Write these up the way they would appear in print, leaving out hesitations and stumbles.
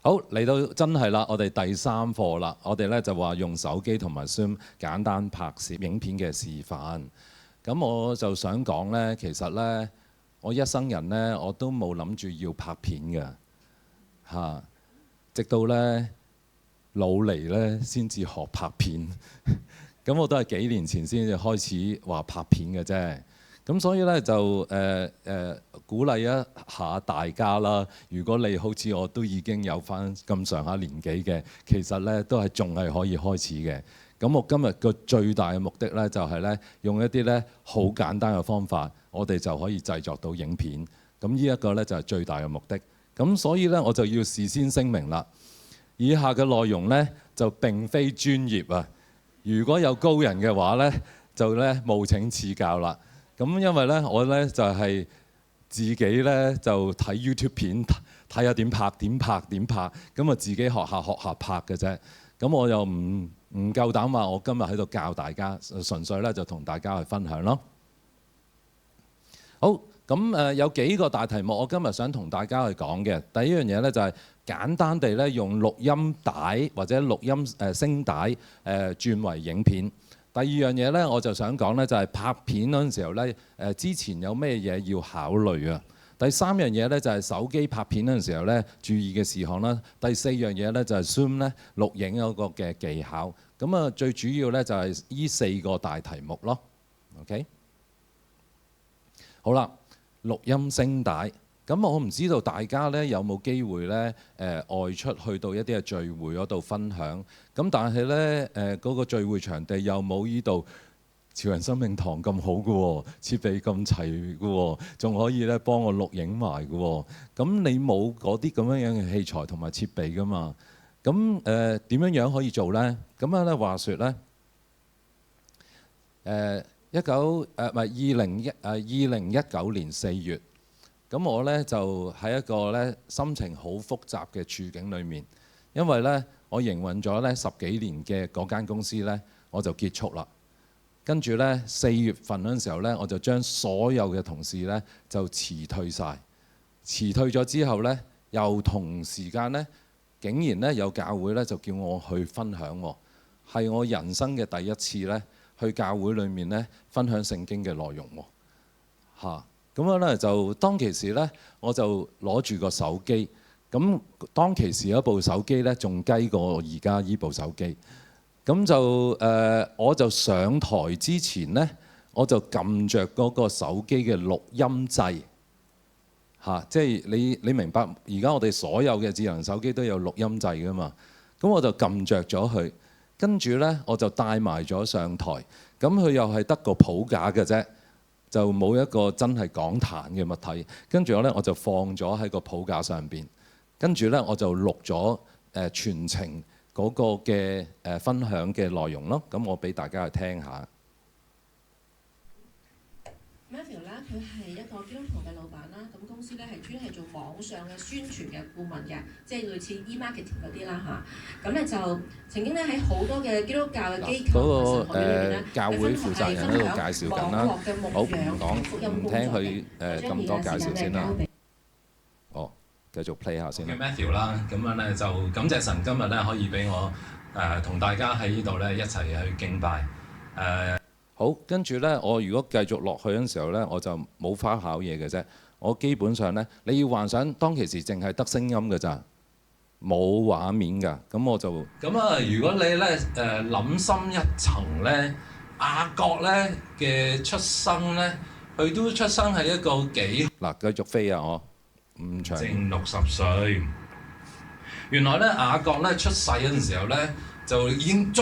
好，嚟到真係啦，我哋第3課啦。我哋咧就話用手機同埋 Zoom 簡單拍攝影片嘅示範。咁我就想講咧，其實咧我一生人咧我都冇諗住要拍片嘅嚇，直到咧老嚟咧先至學拍片。咁我都係幾年前先至開始話拍片嘅啫。咁所以咧就鼓勵一下大家啦。如果你好似我都已經有翻咁上下年紀嘅，其實咧都係仲係可以開始嘅。咁我今日個最大嘅目的咧就係咧用一啲咧好簡單嘅方法，我哋就可以製作到影片。咁呢一個咧就係最大嘅目的。咁所以咧我就要事先聲明啦，以下嘅內容咧就並非專業啊。如果有高人嘅話咧，就咧務請賜教啦。咁因為咧，我咧就係自己咧就睇 YouTube 片，睇下點拍，咁啊自己學下拍嘅啫。咁我又唔夠膽話我今日喺度教大家，純粹咧就同大家去分享咯。好，咁有幾個大題目，我今日想同大家去講嘅。第一樣嘢咧就係簡單地咧用錄音帶或者錄音聲帶轉為影片。第二樣嘢咧，我就想講咧，就係拍片嗰陣時候咧，之前有咩嘢要考慮啊？第三樣嘢咧，就係手機拍片嗰陣時候咧，注意嘅事項啦。第四樣嘢咧，就係 Zoom 咧錄影嗰個嘅技巧。咁啊，最主要咧就係呢4個大題目咯。OK， 好啦，錄音聲帶。咁我唔知道大家咧有冇機會咧外出去到一啲嘅聚會嗰度分享，咁但係咧嗰個聚會場地又冇呢度潮人生命堂咁好嘅喎，設備咁齊嘅喎，仲可以咧幫我錄影埋嘅喎。咁你冇嗰啲咁樣樣嘅器材同埋設備㗎嘛？咁點樣樣可以做咧？咁樣咧話説咧2019年4月。咁我咧就喺一個咧心情好複雜嘅處境裏面，因為咧我營運咗咧10幾年嘅嗰間公司咧，我就結束啦。跟住咧4月份嗰陣時候咧，我就將所有嘅同事咧就辭退晒。辭退咗之後咧，又同時間咧，竟然咧有教會咧就叫我去分享喎，係我人生嘅第一次咧去教會裏面咧分享聖經嘅內容喎，嚇。咁樣咧就當其時咧，我就攞住個手機。咁當其時有一部手機咧，仲低過而家依部手機。咁就我就上台之前咧，我就撳着嗰個手機嘅錄音掣嚇，即係你明白？而家我哋所有嘅智能手機都有錄音掣噶嘛。咁我就撳着咗佢，跟住咧我就帶埋咗上台。咁佢又係得個譜架嘅啫。就冇一個真係講壇嘅物體，跟住我就放咗喺個譜架上邊，跟住咧我就錄咗全程嗰個嘅分享嘅內容咯。咁我俾大家去聽下。Matthew 咧，佢係一個基督徒嘅老闆啦，咁公司咧係專係做網上嘅宣傳嘅顧問嘅，即係類似 e-marketing 嗰啲啦嚇。咁咧就曾經咧喺好多嘅基督教嘅機構、神學院裏面咧，教會負責人喺度介紹緊啦。好，唔講唔聽佢咁多介紹先啦。哦，繼續 play 下先啦。叫 Matthew 啦，咁樣咧就感謝神今日咧可以俾我同大家喺呢度咧一齊去敬拜。好，跟住咧，我如果繼續落去嗰陣時候咧，我就冇花巧嘢嘅啫。我基本上咧，你要幻想當其時淨係得聲音㗎咋，冇畫面㗎。咁我就咁啊，如果你咧諗深一層咧，雅各咧嘅出生咧，佢都出生係一個幾嗱，繼續飛啊！我唔長。正60歲。原來咧雅各咧出世嗰陣時候咧，就已經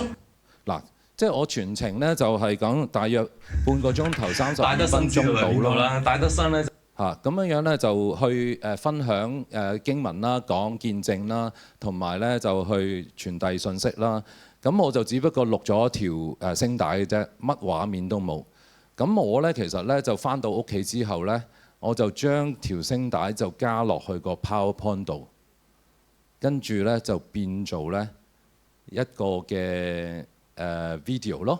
嗱。即係我全程咧就係講大約半個鐘頭35分鐘到啦。戴德生咧嚇咁樣咧就去分享經文啦、講見證啦，同埋咧就去傳遞信息啦。咁我就只不過錄咗條聲帶嘅啫，乜畫面都冇。咁我咧其實咧就返到屋企之後咧，我就將條聲帶就加落去個 PowerPoint 度，跟住咧就變做咧一個嘅video 咯，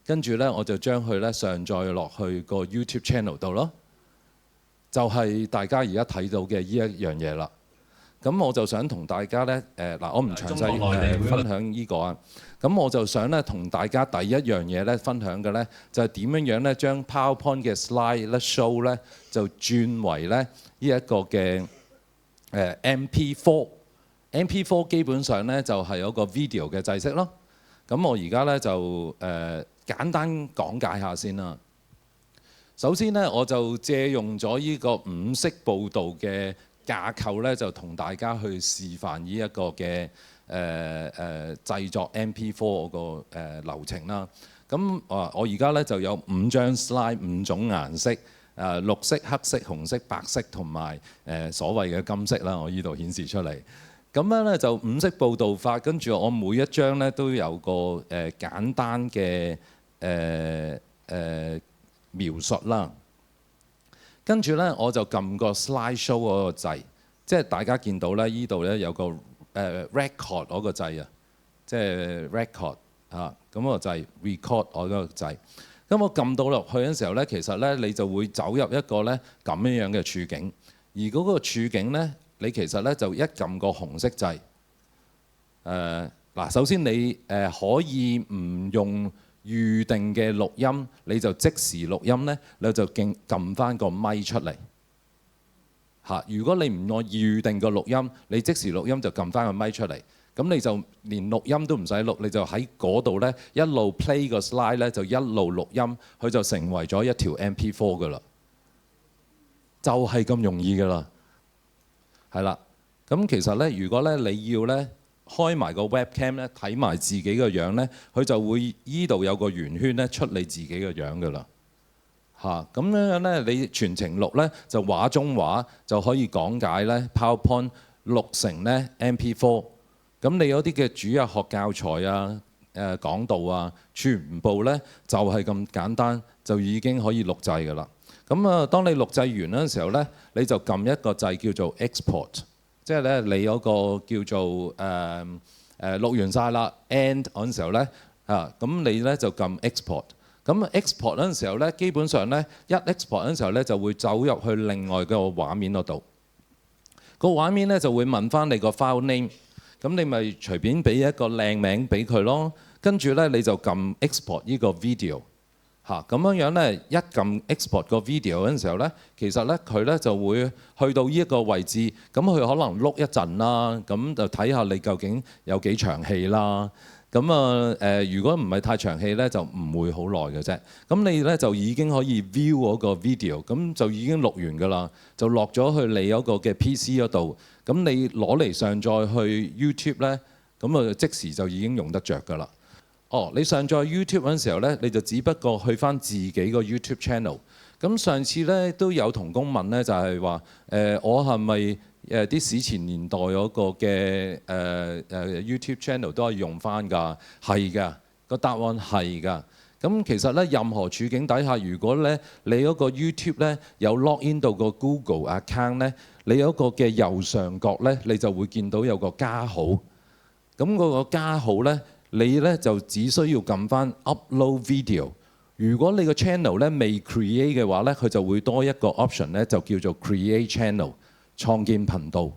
跟住咧我就將佢咧上載落去個 YouTube channel 度咯，就係大家而家睇到嘅呢一樣嘢啦。咁我就想同大家咧嗱，我唔詳中國內地會分享呢個啊。咁我就想咧同大家第一樣嘢咧分享嘅咧就係點樣咧將 PowerPoint 嘅 slide 咧 show 咧就轉為咧呢一個嘅MP4。MP4 基本上咧就係有個 video 嘅制式咯。咁我而家咧就簡單講解下先啦。首先咧我就借用咗呢個五色報導嘅架構咧，就同大家去示範呢一個嘅製作 MP4 嗰個流程啦。咁我而家咧就有5張 slide， 5種顏色，綠色、黑色、紅色、白色同埋所謂嘅金色啦。我呢度顯示出嚟。咁樣咧就五色報導法，跟住我每一張咧都有個簡單嘅描述啦。跟住咧我就撳個 slide show 嗰個掣，即係大家見到咧依度咧有個record 嗰個掣啊，即係 record 嚇咁個掣 record 我嗰個掣。咁我撳到落去嘅時候咧，其實咧你就會走入一個咧咁樣嘅處境，而嗰個處境咧。你其實咧就一撳個紅色掣，嗱，首先你可以唔用預定嘅錄音，你就即時錄音咧，你就撳翻個咪出嚟嚇。如果你唔按預定個錄音，你即時錄音就撳翻個咪出嚟，咁你就連錄音都唔使錄，你就喺嗰度咧一路 play 個 slide 咧，就一路錄音，佢就成為咗一條 MP4 噶啦，就係咁容易噶啦。係啦，咁其實咧，如果咧你要咧開埋個 webcam 咧，睇埋自己個樣咧，佢就會依度有個圓圈咧出你自己個樣噶啦嚇。咁樣咧，你全程錄咧就畫中畫就可以講解咧 PowerPoint 錄成咧 MP4。咁你嗰啲嘅主日學教材啊、講道啊，全部咧就係咁簡單，就已經可以錄製噶啦。咁啊，當你錄製完嗰陣時候咧，你就撳一個掣叫做 export， 即係咧你嗰個叫做錄完晒啦 end 嗰陣時候咧咁你咧就撳 export。咁 export 嗰陣時候咧，基本上咧一 export 嗰陣時候咧就會走入去另外個畫面嗰度。個畫面咧就會問翻你個 file name， 咁你咪隨便俾一個靚名俾佢咯。跟住咧你就撳 export 呢個 video。咁樣咧，一撳 export 個 video 嗰陣時候咧，其實咧佢咧就會去到呢一個位置，咁佢可能碌一陣啦，咁就睇下你究竟有幾長氣啦。咁如果唔係太長氣咧，就唔會好耐嘅啫。咁你咧就已經可以 view 嗰個 video，咁就已經錄完㗎啦，就落咗去你嗰個嘅 PC 嗰度。咁你攞嚟上載去 YouTube 咧，咁即時就已經用得着㗎啦。你上載 YouTube 嗰陣時候咧，你就只不過去翻自己個 YouTube channel。咁上次咧都有同工問咧，就係話我係咪啲史前年代嗰個嘅YouTube channel 都可以用翻㗎？係㗎，個答案係㗎。咁其實咧，任何處境底下，如果咧你嗰個 YouTube 咧有 log in 到個 Google account 咧，你嗰個嘅右上角咧，你就會見到有個加號。咁嗰個加號咧，你咧就只需要撳翻 upload video。如果你個 channel 咧未 create 嘅話咧，佢就會多一個 option 咧，就叫做 create channel 創建頻道。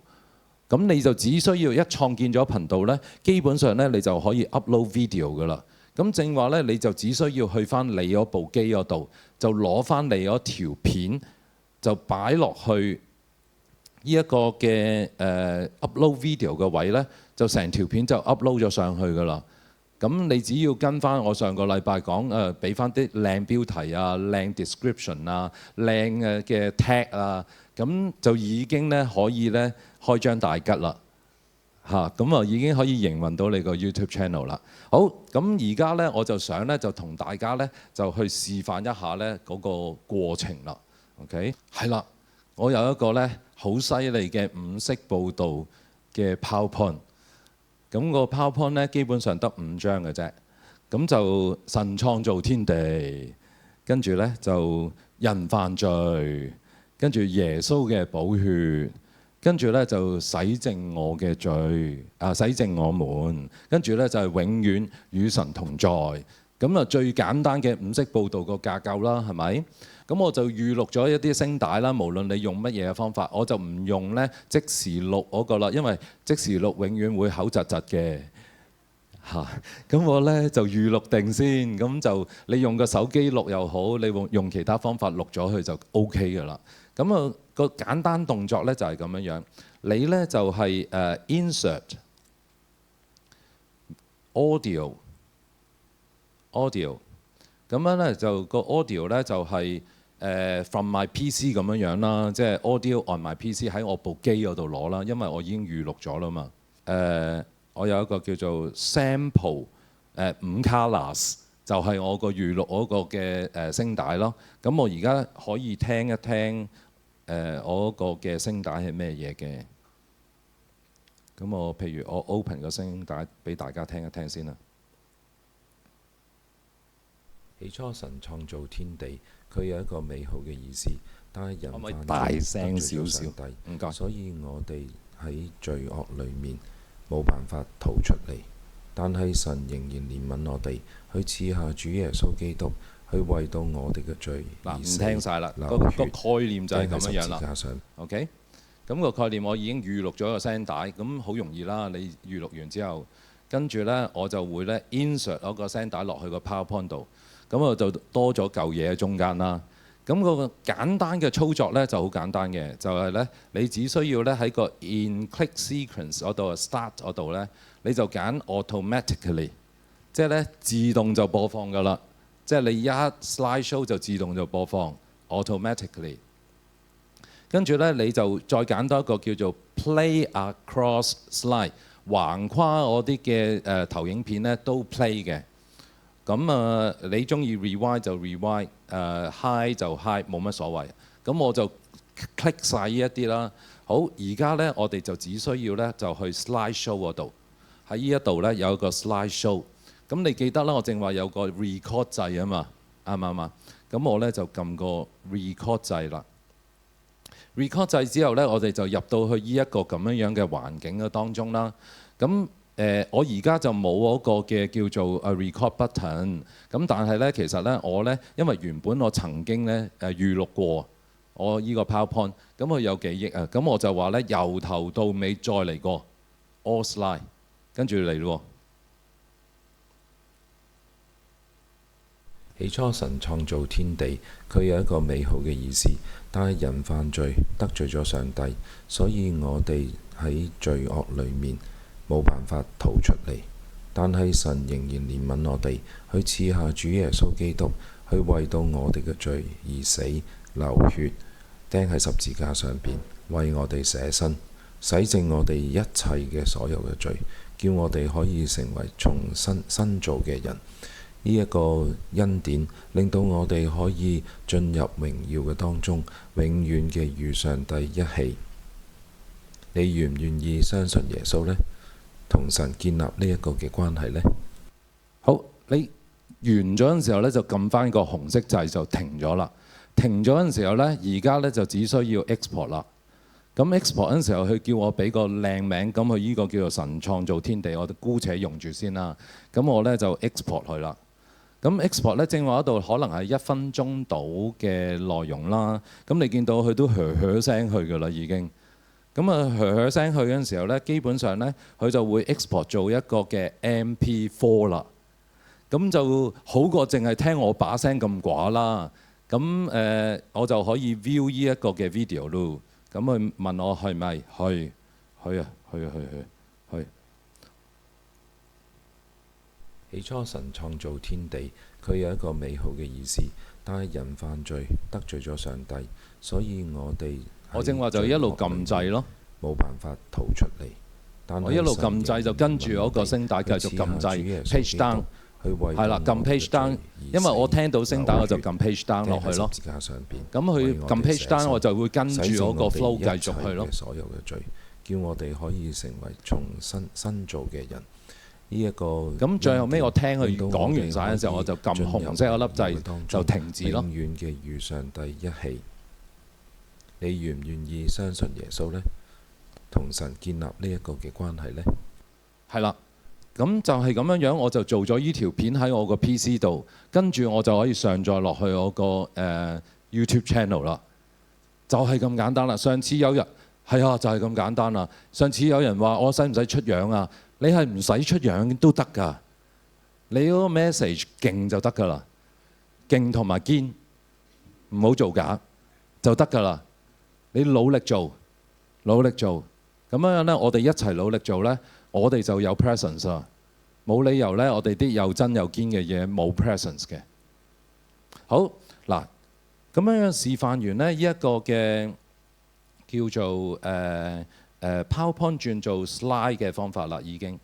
咁你就只需要一創建咗頻道咧，基本上咧你就可以 upload video 噶啦。咁正話咧，你就只需要去翻你嗰部機嗰度，就攞翻你嗰條片，就擺落去呢一個嘅upload video 嘅位咧，就成條片就 upload 咗上去噶啦。咁你只要跟翻我上個禮拜講俾翻啲靚標題啊、靚 description 啊、靚嘅 tag 啊，咁就已經咧可以咧開張大吉啦嚇，咁已經可以營運到你個 YouTube channel 啦。好，咁而家咧我就想咧就同大家咧就去示範一下咧嗰個過程啦。OK， 係啦，我有一個咧好犀利嘅五色報導嘅 PowerPoint。咁個 PowerPoint 咧基本上得5張嘅啫，咁就神創造天地，跟住咧就人犯罪，跟住耶穌嘅寶血，跟住咧就洗淨我嘅罪，洗淨我們，跟住咧就係永遠與神同在。咁最簡單嘅五色報導個架構啦，係咪？咁我就預錄咗一啲聲帶啦。無論你用乜嘢嘅方法，我就唔用呢即時錄嗰個啦，因為即時錄永遠會口窒窒嘅嚇。咁我呢就預錄定先，咁就你用個手機錄又好，你用其他方法錄咗佢就 OK 㗎啦。咁啊個簡單動作呢就係咁樣樣，你呢就係insert audio，咁樣呢就個 audio 呢就係from my PC 咁樣樣啦，即係 audio on my PC 喺我部機嗰度攞啦，因為我已經預錄咗啦嘛。我有一個叫做 sample 5 colors，就係我個預錄嗰個嘅聲帶咯。咁我而家可以聽一聽我嗰個嘅聲帶係咩嘢嘅。咁我譬如我 open 個聲帶俾大家聽一聽先啦。起初神創造天地，佢有一個美好嘅意思，但係人可唔可以犯大罪聲得罪咗少少上帝，唔該所以我哋喺罪惡裏面冇辦法逃出嚟。但係神仍然憐憫我哋，去賜下主耶穌基督，去為到我哋嘅罪嗱，唔而死聽晒啦，流個血概念就係咁樣樣釘喺十字啦。架上。 OK，咁個概念我已經預錄咗個聲帶，咁好容易啦。你預錄完之後，跟住呢，我就會呢 insert 嗰個聲帶落去個 PowerPoint 度，咁我就多咗嚿嘢喺中間啦。咁個簡單嘅操作呢就好簡單嘅，就係呢：你只需要呢喺個 in click sequence 嗰度 start 嗰度呢，你就揀 automatically， 即係呢自動就播放㗎啦。即係你一 slide show 就自動就播放 automatically。跟住呢，你就再揀多一個叫做 play across slide， 橫跨我啲嘅投影片呢都 play 嘅。咁你中意 rewind 就 rewind，high 就 high， 冇乜所謂。咁我就 click 晒呢一啲啦。好，而家呢，我哋就只需要呢，就去 slide show 嗰度，喺呢一度呢，有一個 slide show。咁你記得啦，我正話有個 record 掣啊嘛，啱唔啱啊？咁我呢，就撳個 record 掣啦。record 掣之後呢，我哋就入到去呢一個咁樣嘅環境嘅當中啦。咁我而家就冇嗰個嘅叫做record button。咁但係呢，其實呢，我呢，因為原本我曾經呢預錄過我呢個 PowerPoint，咁佢有幾億啊。咁我就話呢，由頭到尾再嚟過 all slide， 跟住嚟咯。起初神創造天地，佢有一個美好嘅意思，但係人犯罪得罪咗上帝，所以我哋喺罪惡裏面冇辦法逃出嚟。但係神仍然憐憫我哋，去賜下主耶穌基督，去為到我哋嘅罪而死，流血，釘喺十字架上邊，為我哋捨身，洗淨我哋一切嘅所有嘅罪，叫我哋可以成為重新造嘅人。呢一個恩典令到我哋可以進入榮耀嘅當中，永遠嘅與上帝一起。你願唔願意相信耶穌呢？同神建立呢一個嘅關係呢？好，你完咗嗰陣時候呢，就撳翻個紅色掣就停咗啦。停咗嗰陣時候呢，而家呢就只需要 export 啦。咁 export 嗰陣時候，佢叫我俾個靚名，咁佢呢個叫做神創造天地，我哋姑且用住先啦。咁我呢就 export 佢啦。咁 export 咧，正話嗰度可能係1分鐘到嘅內容啦。咁你見到佢都噓聲去㗎啦，已經。咁噓聲去嗰陣時候呢，基本上呢，佢就會 export 做一個嘅 MP4 啦。咁就好過淨係聽我把聲咁寡啦。咁我就可以 view 呢一個嘅 video 咯。咁佢問我係咪去啊？去。起初神創造天地，佢有一個美好嘅意思，但係人犯罪得罪咗上帝，所以我哋我正話就一路撳掣咯，冇辦法逃出嚟。但我一路撳掣就跟住嗰個聲帶繼續撳掣 page down， 係啦，撳 page down， 因為我聽到聲帶我就撳 page down 落去咯。咁佢撳 page down 我就會跟住嗰個 flow 繼續去咯。所有嘅罪，叫我哋可以成為重新造嘅人。呢一個咁最後尾我聽佢講完晒嘅時候，我就撳紅色嗰粒掣就停止咯。永遠嘅與上帝一起。你願唔願意相信耶穌呢？同神建立呢一個嘅關係呢？係啦，咁就係咁樣樣，我就做咗呢條片喺我個 PC 度，跟住我就可以上載落去我個 YouTube channel 啦，就係咁簡單啦。上次有人係啊，就係咁簡單啦。上次有人話我使唔使出樣啊？你係唔使出樣都得㗎，你嗰個 message 勁就得㗎啦，勁同埋堅，唔好做假就得㗎啦。你努力做，努力做，咁樣呢，我哋一齊努力做呢，我哋就有 presence 啦。冇理由呢，我哋啲又真又堅嘅嘢冇 presence 嘅。好嗱，咁樣示範完呢，呢一個嘅叫做PowerPoint 轉做 slide 嘅方法啦，已經。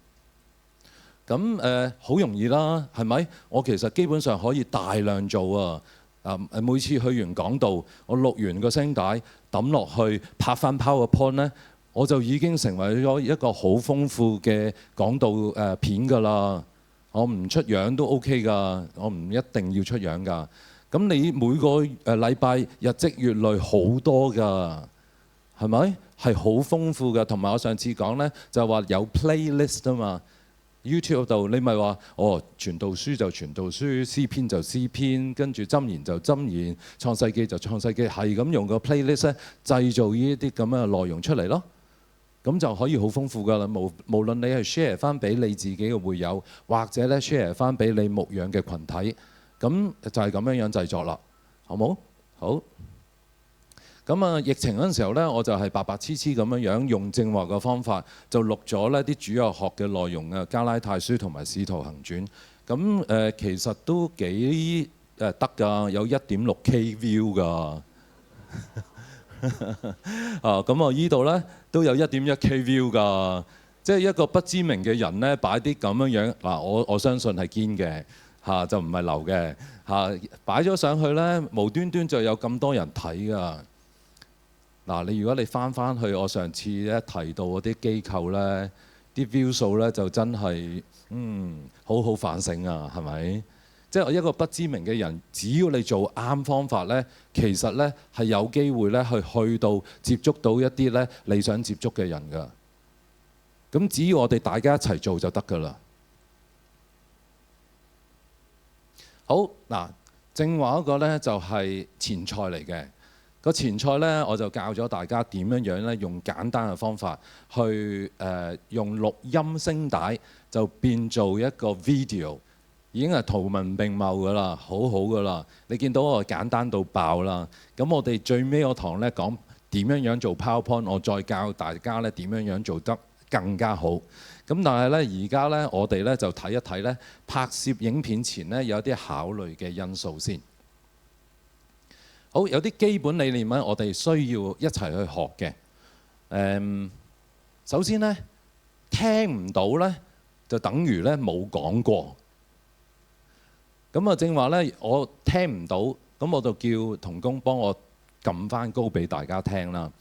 咁好容易啦，係咪？我其實基本上可以大量做啊！每次去完講道，我錄完個聲帶抌落去拍翻 PowerPoint 呢，我就已經成為咗一個好豐富嘅講道片㗎啦。我唔出樣都 OK 㗎，我唔一定要出樣㗎。咁你每個禮拜日積月累好多㗎，係咪？係好豐富㗎。同埋我上次講呢，就話有 playlist 啊嘛。YouTube 度你咪話傳道書就傳道書，詩篇就詩篇，跟住箴言就箴言，創世記就創世記，係咁用個 playlist 咧製造呢啲咁嘅內容出嚟咯。咁就可以好豐富㗎啦。無論你係 share 翻俾你自己嘅會友，或者咧 share 翻俾你牧養嘅群體，咁就係咁樣樣製作啦，好冇？好。咁啊，疫情嗰陣時候呢，我就係白白黐黐咁樣樣用正話嘅方法，就錄咗呢啲主日學嘅內容啊，《加拉太書》同埋《使徒行傳》。咁其實都幾得㗎，有 1.6K view 㗎。咁我依度呢都有 1.1K view 㗎，即係一個不知名嘅人呢擺啲咁樣樣嗱，我相信係堅嘅就唔係流嘅擺咗上去呢，無端端就有咁多人睇㗎。嗱，如果你翻去我上次咧提到嗰啲機構呢，啲 view 數呢就真係好好反省啊，係咪？即係一個不知名嘅人，只要你做啱方法呢，其實呢係有機會呢去到接觸到一啲呢你想接觸嘅人㗎。咁只要我哋大家一齊做就得㗎啦。好嗱，正話嗰個呢就係前菜嚟嘅。個前菜呢，我就教咗大家點樣樣呢，用簡單嘅方法去用錄音聲帶就變做一個 video， 已經係圖文並茂㗎啦，好好㗎啦。你見到我簡單到爆啦。咁我哋最尾嗰堂呢講點樣樣做 PowerPoint， 我再教大家呢點樣樣做得更加好。咁但係呢，而家呢，我哋呢就睇一睇呢拍攝影片前呢有啲考慮嘅因素先。好，有啲基本理念咧，我哋需要一齊去學嘅。首先呢，聽唔到呢，就等於呢冇講過。咁啊，正話呢，我聽唔到，咁我就叫同工幫我撳翻高俾大家聽啦。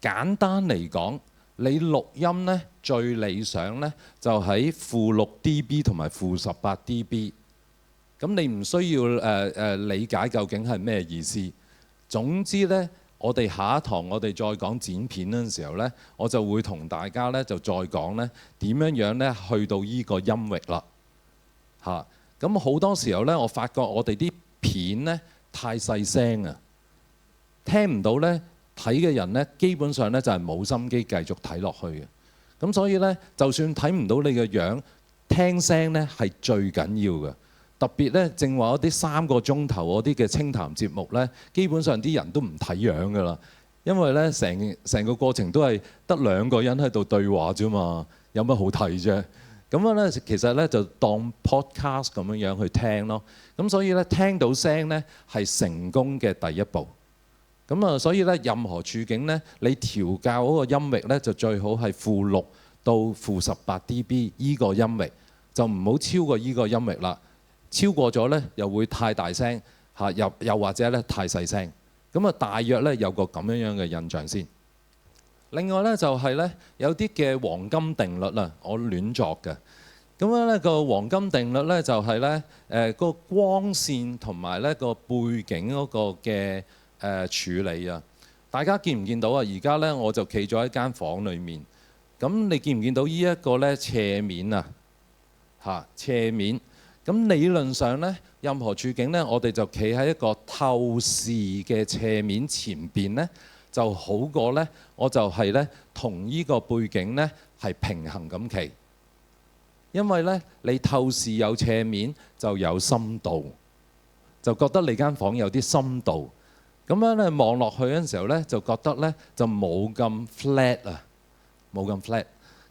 簡單嚟講，你錄音呢，最理想呢，就喺-6dB 同埋-18dB。咁你唔需要理解究竟係咩意思。總之呢，我哋下一堂我哋再講剪片嗰陣時候呢，我就會同大家呢就再講呢點樣樣呢去到依個音域啦。咁好多時候呢，我發覺我哋啲片呢太細聲啊，聽唔到呢，睇嘅人呢基本上呢就係冇心機繼續睇落去嘅。咁所以呢，就算睇唔到你嘅樣，聽聲呢係最緊要嘅。特別咧，正話嗰啲3個鐘頭嗰啲嘅清談節目咧，基本上啲人都唔睇樣噶啦，因為咧成個過程都係得2個人喺度對話啫嘛，有乜好睇啫？咁樣咧，其實咧就當 podcast 咁樣樣去聽咯。咁所以咧，聽到聲咧係成功嘅第一步。咁啊，所以咧任何處境咧，你調校嗰個音域咧就最好係-6到-18dB 依個音域，就唔好超過依個音域啦。超過咗呢，又會太大聲又或者咧太細聲。咁啊，大約呢，有個咁樣嘅印象先。另外呢，就係呢，有啲嘅黃金定律啦，我亂作嘅。咁樣呢個黃金定律呢，就係呢個光線同埋呢個背景嗰個嘅處理啊。大家見唔見到啊？而家呢，我就企咗喺間房裏面。咁你見唔見到呢一個呢斜面啊？斜面。咁理論上呢，任何處境呢，我哋就企喺一個透視嘅斜面前邊呢，就好過呢，我就係呢，同呢個背景呢係平衡咁企。因為呢，你透視有斜面就有深度，就覺得你間房有啲深度。咁樣咧望落去嗰陣時候呢，就覺得呢就冇咁 flat 啊，冇咁 flat。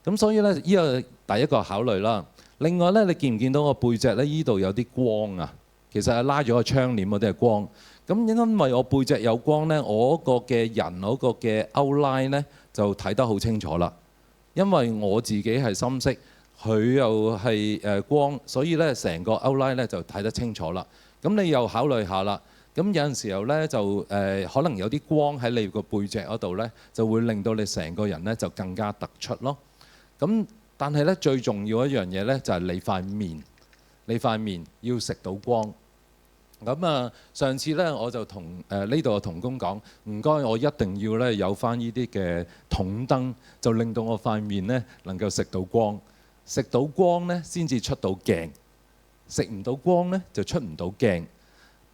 咁所以呢，呢個第一個考慮啦。另外呢，你見唔見到個背脊呢？依度有啲光啊，其實係拉咗個窗簾嗰啲係光。咁因為我背脊有光呢，我嗰個嘅人嗰個嘅 outline 呢就睇得好清楚啦。因為我自己係深色，佢又係光，所以呢成個 outline 呢就睇得清楚啦。咁你又考慮下啦。咁有陣時候呢，就可能有啲光喺你個背脊嗰度呢，就會令到你成個人呢就更加突出咯。咁但係咧，最重要一樣嘢咧，就係你塊面要食到光。咁啊，上次咧我就同呢度嘅同工講，唔該，我一定要咧有翻呢啲嘅筒燈，就令到我塊面咧能夠食到光。食到光咧先至出到鏡，食唔到光咧就出唔到鏡。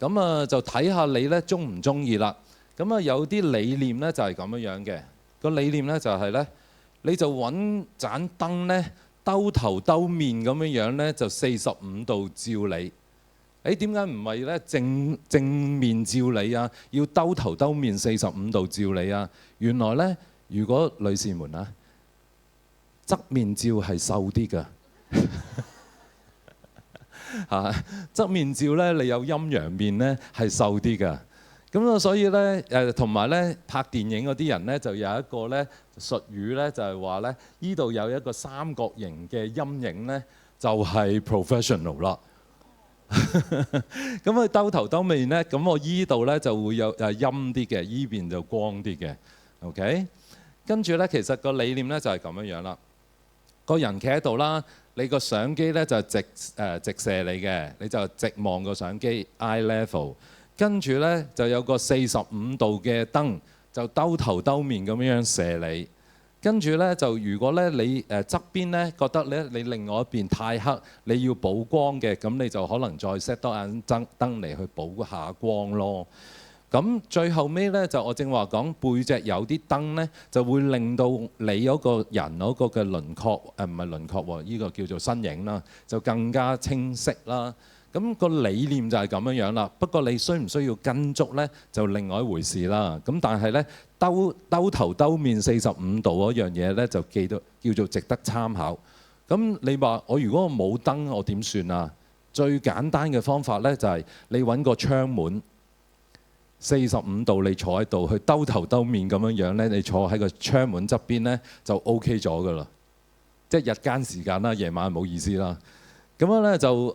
咁啊，就睇下你咧鍾唔鍾意啦。咁啊，有啲理念咧就係咁樣嘅。個理念咧就係咧。你就揾盞燈呢，兜頭兜面咁樣呢，就45度照你。誒點解唔係呢？正面照你啊？要兜頭兜面45度照你啊？原來呢，如果女士們啊，側面照係瘦啲㗎。嚇，側面照呢，你有陰陽面呢，係瘦啲㗎。咁啊，所以咧同埋咧拍電影嗰啲人咧，就有一個咧術語咧，就係話咧，依度有一個三角形嘅陰影咧，就係 professional 啦。咁佢兜頭兜面咧，咁我依度咧就會有陰啲嘅，依邊就光啲嘅。OK，跟住咧，其實個理念咧就係咁樣啦。個人企喺度啦，你個相機咧就係直射你嘅，你就直望個相機 eye level。跟住呢，就有個45度嘅燈，就兜頭兜面咁樣射你。跟住呢，就如果咧你側邊呢覺得咧你另外一邊太黑，你要補光嘅，咁你就可能再 set 多眼燈嚟去補下光咯。咁最後尾呢，就我正話講背脊有啲燈呢，就會令到你嗰個人嗰個嘅輪廓唔係輪廓喎，呢個叫做身影啦，就更加清晰啦。咁個理念就係咁樣啦，不過你需唔需要跟足呢？就另外一回事啦。咁但係呢，兜頭兜面45度嗰樣嘢呢，就叫做值得參考。咁你話我如果我冇燈，我點算啊？最簡單嘅方法呢，就係你揾個窗門45度，你坐喺度去兜頭兜面咁樣呢，你坐喺個窗門側邊呢，就 OK 咗㗎啦。即係日間時間啦，夜晚冇意思啦。咁樣咧就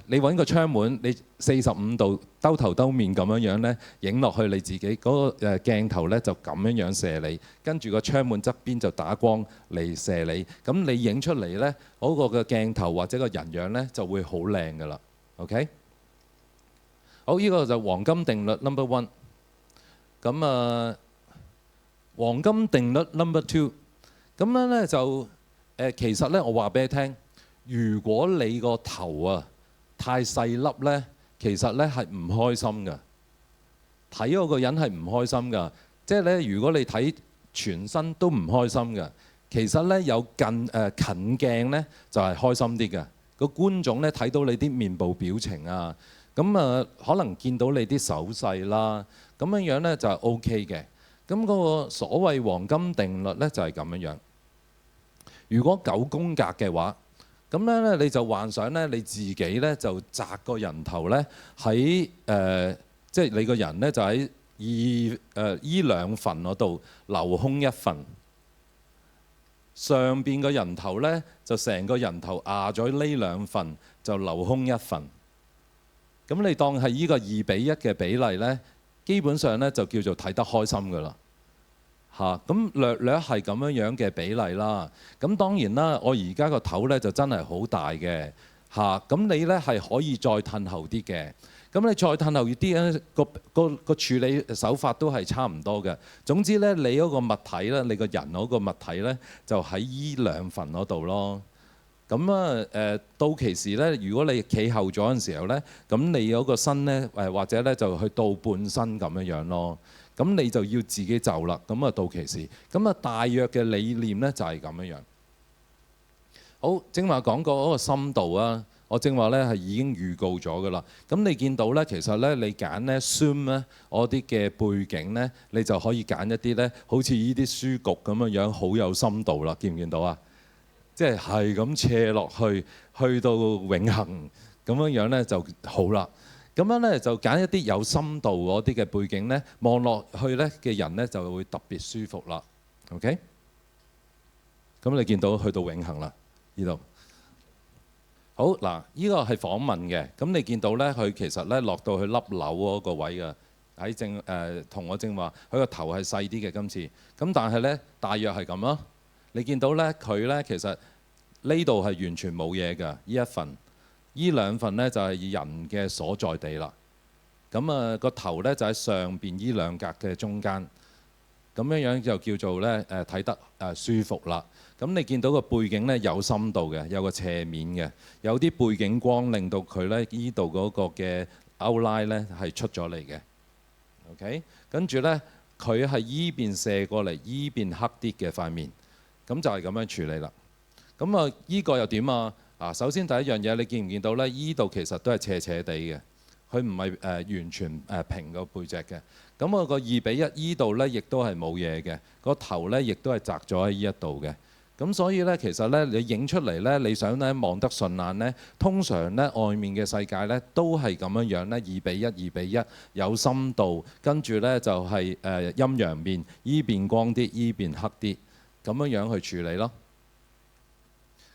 你揾個窗門，你45度兜頭兜面咁樣咧，影落去你自己嗰個鏡頭咧就咁樣射你，跟住個窗門側邊就打光嚟射你，咁你影出嚟咧嗰個嘅鏡頭或者個人樣咧就會好靚噶啦。OK， 好，呢個就黃金定律 number one。咁啊，黃金定律 number two。咁樣咧就其實咧我話俾你聽。如果你個頭啊太細粒呢，其實呢係唔開心㗎。睇嗰個人係唔開心㗎。即係呢，如果你睇全身都唔開心㗎，其實呢有近鏡呢就係開心啲㗎。個觀眾呢睇到你啲面部表情啊，咁啊可能見到你啲手勢啦，咁樣呢就係 OK 嘅。咁嗰個所謂黃金定律呢就係咁樣。如果9宮格嘅話，咁樣咧，你就幻想咧，你自己咧就擲個人頭咧喺即係你個人咧就喺依兩份嗰度留空一份。上邊個人頭咧就成個人頭壓咗呢兩份，就留空一份。咁你當係依個2比1嘅比例咧，基本上咧就叫做睇得開心㗎啦。嚇，咁略係咁樣嘅比例啦。咁當然啦，我而家個頭咧就真係好大嘅嚇。咁你咧係可以再褪後啲嘅。咁你再褪後啲咧，個處理手法都係差唔多嘅。總之咧，你嗰個物體咧，你個人嗰個物體咧，就喺依兩份嗰度咯。咁到期時咧，如果你企後咗嗰陣時候咧，咁你有個身咧或者咧就去倒半身咁樣樣咯。咁你就要自己就啦。咁到期時，咁大約嘅理念咧就係咁樣樣。好，正話講過嗰個深度啊，我正話咧係已經預告咗噶啦。咁你見到咧，其實咧你揀咧 Zoom 咧，我啲嘅背景咧，你就可以揀一啲咧，好似呢啲書局咁樣樣，好有深度啦。見唔見到啊？即係咁斜落去，去到永恆咁樣樣咧就好啦。咁樣咧就揀一啲有深度嗰啲嘅背景咧，望落去咧嘅人咧就會特別舒服啦。OK？咁你見到去到永恆啦，呢度。好嗱，呢個係訪問嘅。咁你見到咧，佢其實咧落到去粒樓嗰個位嘅，喺同我正話，佢個頭係細啲嘅今次。咁但係咧，大約係咁咯。你見到咧，佢咧其實呢度係完全冇嘢㗎。呢一份，呢兩份咧就係人嘅所在地啦。咁個頭咧就喺上邊呢兩格嘅中間，咁樣樣就叫做咧睇得舒服啦。咁你見到個背景咧有深度嘅，有個斜面嘅，有啲背景光令到佢咧呢度嗰個嘅 outline 咧係出咗嚟嘅。OK， 跟住咧佢係依邊射過嚟，依邊黑啲嘅塊面。咁就係咁樣處理啦。咁依個又點啊？首先第一樣嘢，你見唔見到咧？依度其實都係斜斜地嘅，佢唔係完全平個背脊嘅。咁我個2比1依度咧，亦都係冇嘢嘅。個頭咧，亦都係窄咗喺依一度嘅。咁所以咧，其實咧，你影出嚟咧，你想咧望得順眼咧，通常咧外面嘅世界咧都係咁樣樣咧，2比1、2比1有深度，跟住咧就係陰陽面，依邊光啲，依邊黑啲。咁樣樣去處理咯。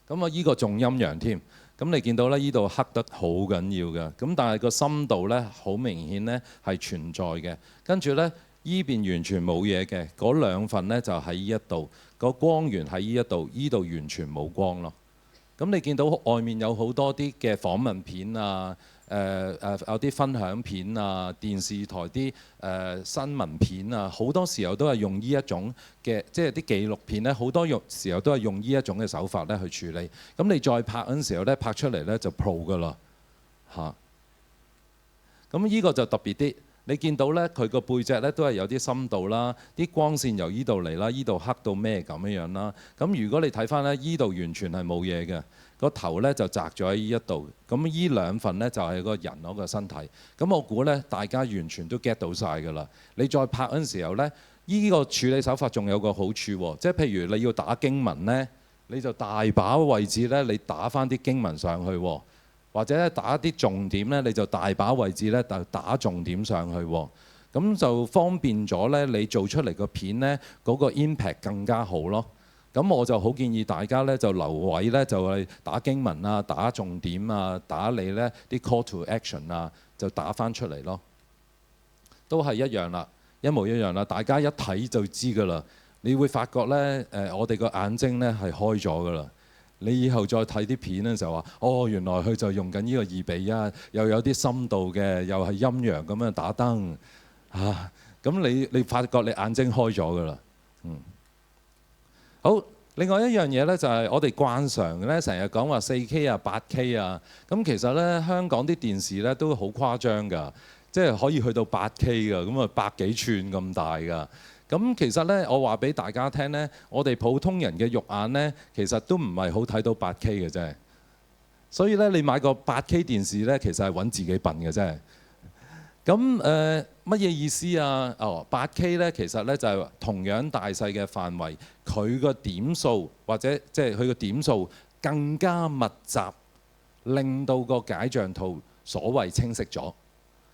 咁依個仲陰陽添。咁你見到咧，依度黑得好緊要嘅。咁但係個深度咧，好明顯咧係存在嘅。跟住咧，依邊完全冇嘢嘅。嗰兩份咧就喺依一度，個光源喺依一度，依度完全冇光咯。咁你見到外面有好多啲嘅訪問片啊，有啲分享片啊，電視台啲新聞片啊，好多時候都係用呢一種嘅，即係啲紀錄片咧，好多時候都係用呢一種嘅手法咧去處理。咁你再拍嗰陣時候咧，拍出嚟咧就 pro 㗎啦嚇。咁呢個就特別啲。你見到咧，佢個背脊咧都係有啲深度啦，啲光線由依度嚟啦，依度黑到咩咁樣樣啦。咁如果你睇翻咧，依度完全係冇嘢嘅，個頭咧就窄咗喺依一度。咁依兩份咧就係個人嗰個身體。咁我估咧，大家完全都 get 到晒㗎啦。你再拍嗰陣時候咧，依個處理手法仲有個好處喎，即係譬如你要打經文咧，你就大把位置咧，你打翻啲經文上去喎。或者咧打一啲重點咧，你就大把位置咧，就打重點上去喎。咁就方便咗咧，你做出嚟個片咧，嗰個 impact 更加好咯。咁我就好建議大家咧，就留位咧，就係打經文啊，打重點啊，打你咧啲 call to action 啊，就打翻出嚟咯。都係一樣啦，一模一樣啦。大家一睇就知㗎啦。你會發覺咧，我哋個眼睛咧係開咗㗎啦。你以後再睇啲片咧就話，哦，原來佢就用緊呢個2比1，又有啲深度嘅，又係陰陽咁樣打燈啊！咁你發覺你眼睛開咗㗎啦。好，另外一樣嘢咧就係我哋慣常咧成日講話4K 啊、8K 啊，咁其實咧香港啲電視咧都好誇張㗎，即係可以去到8K 㗎，咁百幾寸咁大㗎。咁其實咧，我話俾大家聽咧，我哋普通人嘅肉眼咧，其實都唔係好睇到8K 嘅啫。所以咧，你買個8K 電視咧，其實係揾自己笨嘅啫。咁乜嘢意思啊？8K 咧，其實咧就係同樣大細嘅範圍，佢個點數或者即係佢個點數更加密集，令到個解像度所謂清晰咗。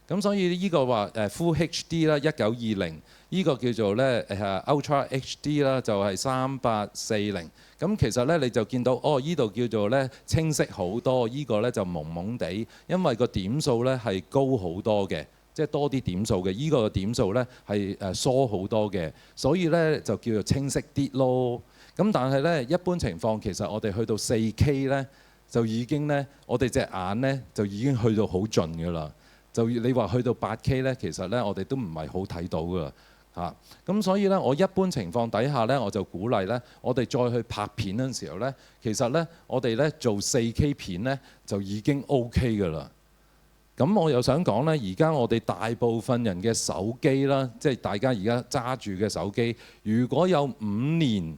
咁所以呢個話Full HD 啦，1920，呢個叫做咧Ultra HD 啦，就係3840。咁其實咧你就見到呢度叫做咧清晰好多，呢個咧就朦朦地，因為個點數咧係高好多嘅，即係多啲點數嘅。呢個點數咧係疏好多嘅，所以咧就叫做清晰啲咯。咁但係咧一般情況，其實我哋去到4K咧，就已經咧我哋隻眼咧就已經去到好盡㗎啦。就你話去到8K咧，其實咧我哋都唔係好睇到㗎。嚇。咁所以咧，我一般情況底下咧，我就鼓勵咧，我哋再去拍片嗰陣時候咧，其實咧，我哋咧做 4K 片咧就已經 OK 㗎啦。咁我又想講咧，而家我哋大部分人嘅手機啦，即係大家而家揸住嘅手機，如果有5年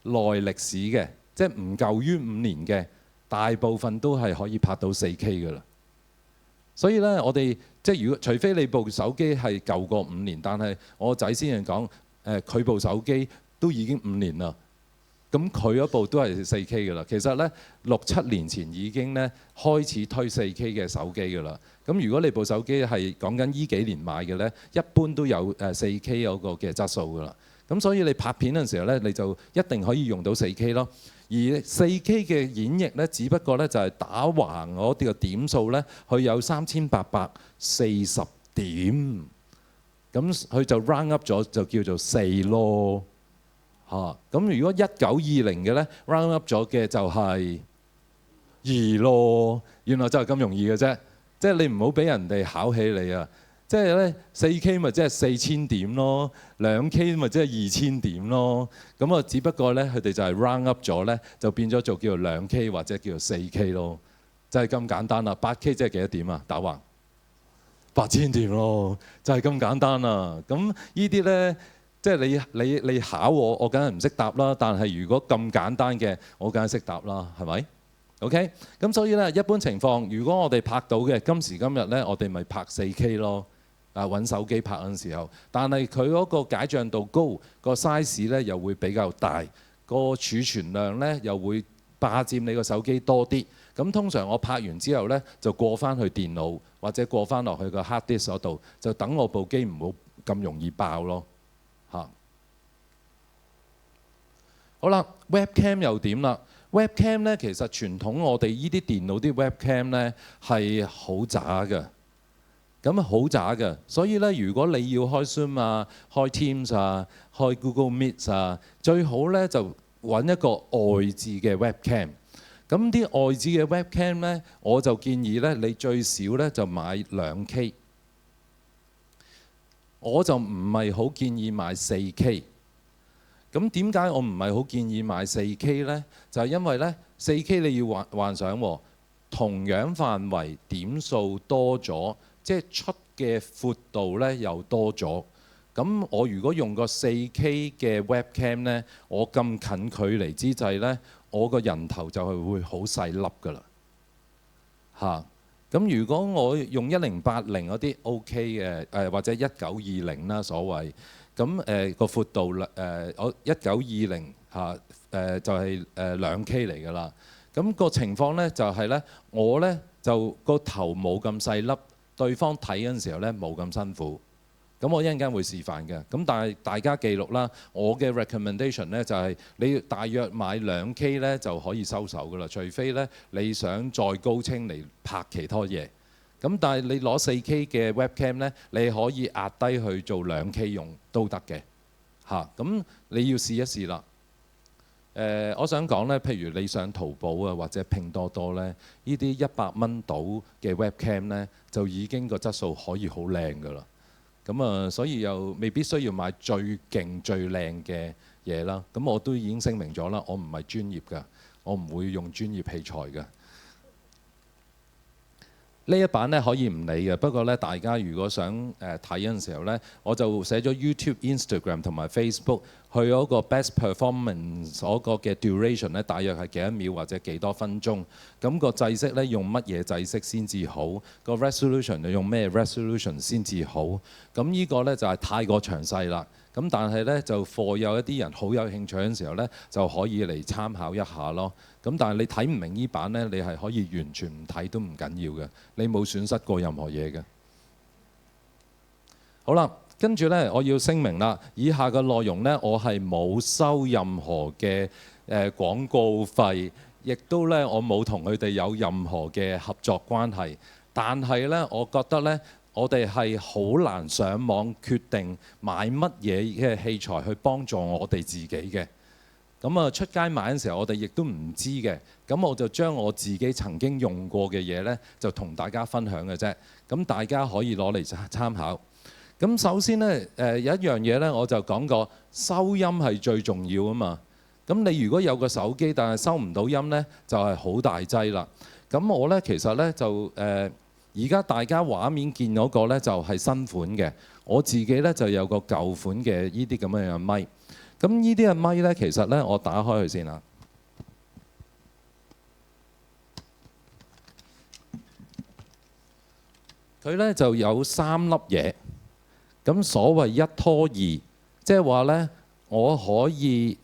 內歷史嘅，即係唔夠於5年嘅，大部分都係可以拍到 4K 㗎啦。所以咧，我哋即係如果除非你部手機係舊過5年，但係我仔先係講佢部手機都已經5年啦。咁佢嗰部都係 4K 㗎啦。其實咧6、7年前已經咧開始推 4K 嘅手機㗎啦。咁如果你部手機係講緊依幾年買嘅咧，一般都有4K 嗰個嘅質素㗎啦。咁所以你拍片嗰陣時候咧，你就一定可以用到 4K 咯。而 4K 嘅演繹咧，只不過咧就係打橫嗰啲嘅點數咧，佢有3840點，咁佢就 round up 咗就叫做4咯。嚇，咁如果1920嘅咧 round up 咗嘅就係2咯。原來就係咁容易嘅啫，即係你唔好俾人哋考起你啊！即係咧 4K 咪即係4000點咯，2K 咪即係2000點咯。咁啊，只不過咧佢哋就係 round up 咗咧，就變咗做叫做2K 或者叫做4K咯，就係咁簡單啦。8K 即係幾多點啊？打橫8000點咯，就係咁簡單啦。咁呢啲咧。即係你考我梗係唔識答啦。但係如果咁簡單嘅，我梗係識答啦，係咪 ？OK， 咁所以咧，一般情況，如果我哋拍到嘅今時今日咧，我哋咪拍 4K 咯。揾手機拍嗰陣時候，但係佢嗰個解像度高，個 size 咧又會比較大，個儲存量咧又會霸佔你個手機多啲。咁通常我拍完之後咧，就過翻去電腦或者過翻落去個 hard disk 嗰度，就等我部機唔好咁容易爆咯。好啦 ，webcam 又點啦 ？webcam 咧其實傳統我哋依啲電腦啲 webcam 咧係好渣嘅，咁好渣嘅。所以咧，如果你要開 Zoom 啊、開 Teams 啊、開 Google Meet 啊，最好咧就揾一個外置嘅 webcam。咁啲外置嘅 webcam 咧，我就建議咧，你最少咧就買2K。我就唔係好建議買 4K。咁點解我唔係好建議買 4K 呢？就係因為呢 4K 你要幻想喎，同樣範圍點數多咗，即係出嘅闊度呢又多咗。咁我如果用個 4K 嘅 webcam 呢，我咁近距離之際呢，我個人頭就係會好細粒㗎啦。嚇！咁如果我用1080嗰啲 OK 嘅，或者1920啦所謂。咁個闊度我1920就係2K 嚟㗎啦。咁個情況咧就係咧，我咧就個頭冇咁細粒，對方睇嗰陣時候咧冇咁辛苦。咁我一陣間會示範嘅。咁但係大家記錄啦，我嘅 recommendation 咧就係你大約買2K 咧就可以收手㗎啦，除非咧你想再高清嚟拍其他嘢。咁但係你攞 4K 嘅 webcam 咧，你可以壓低去做2K 用都得嘅嚇。咁你要試一試啦。我想講咧，譬如你上淘寶啊或者拼多多咧，呢啲100蚊到嘅 webcam 咧，就已經個質素可以好靚㗎啦。咁所以又未必需要買最勁最靚嘅嘢啦。咁我都已經聲明咗啦，我唔係專業㗎，我唔會用專業器材㗎。呢一版咧可以唔理嘅，不過咧大家如果想睇嗰陣時候咧，我就寫咗 YouTube、Instagram 同埋 Facebook 去嗰個 Best Performance 嗰個嘅 duration 咧，大約係幾多秒或者幾多分鐘。咁個制式咧用乜嘢制式先至好？個 resolution 就用咩 resolution 先至好？咁呢個咧就係太過詳細啦。咁但係咧就課有一啲人好有興趣嗰陣時候咧，就可以嚟參考一下咯。咁但係你睇唔明呢版咧，你係可以完全唔睇都唔緊要嘅，你冇損失過任何嘢嘅。好啦，跟住咧我要聲明啦，以下嘅內容咧我係冇收任何嘅廣告費，亦都咧我冇同佢哋有任何嘅合作關係。但係咧，我覺得咧，我哋係好難上網決定買乜嘢嘅器材去幫助我哋自己嘅。咁出街買嘅時候，我哋亦都唔知嘅。咁我就將我自己曾經用過嘅嘢呢，就同大家分享嘅啫。咁大家可以攞嚟參考。咁首先咧，有一樣嘢咧，我就講過收音係最重要啊嘛。咁你如果有個手機，但係收唔到音咧，就係好大劑啦。咁我咧其實咧就而家大家畫面見嗰個咧就係新款嘅，我自己咧就有個舊款嘅呢啲咁樣嘅咪。咁呢啲嘅咪咧，其實咧我打開佢先啦。佢咧就有3粒嘢。咁所謂一拖二，即係話咧，我可以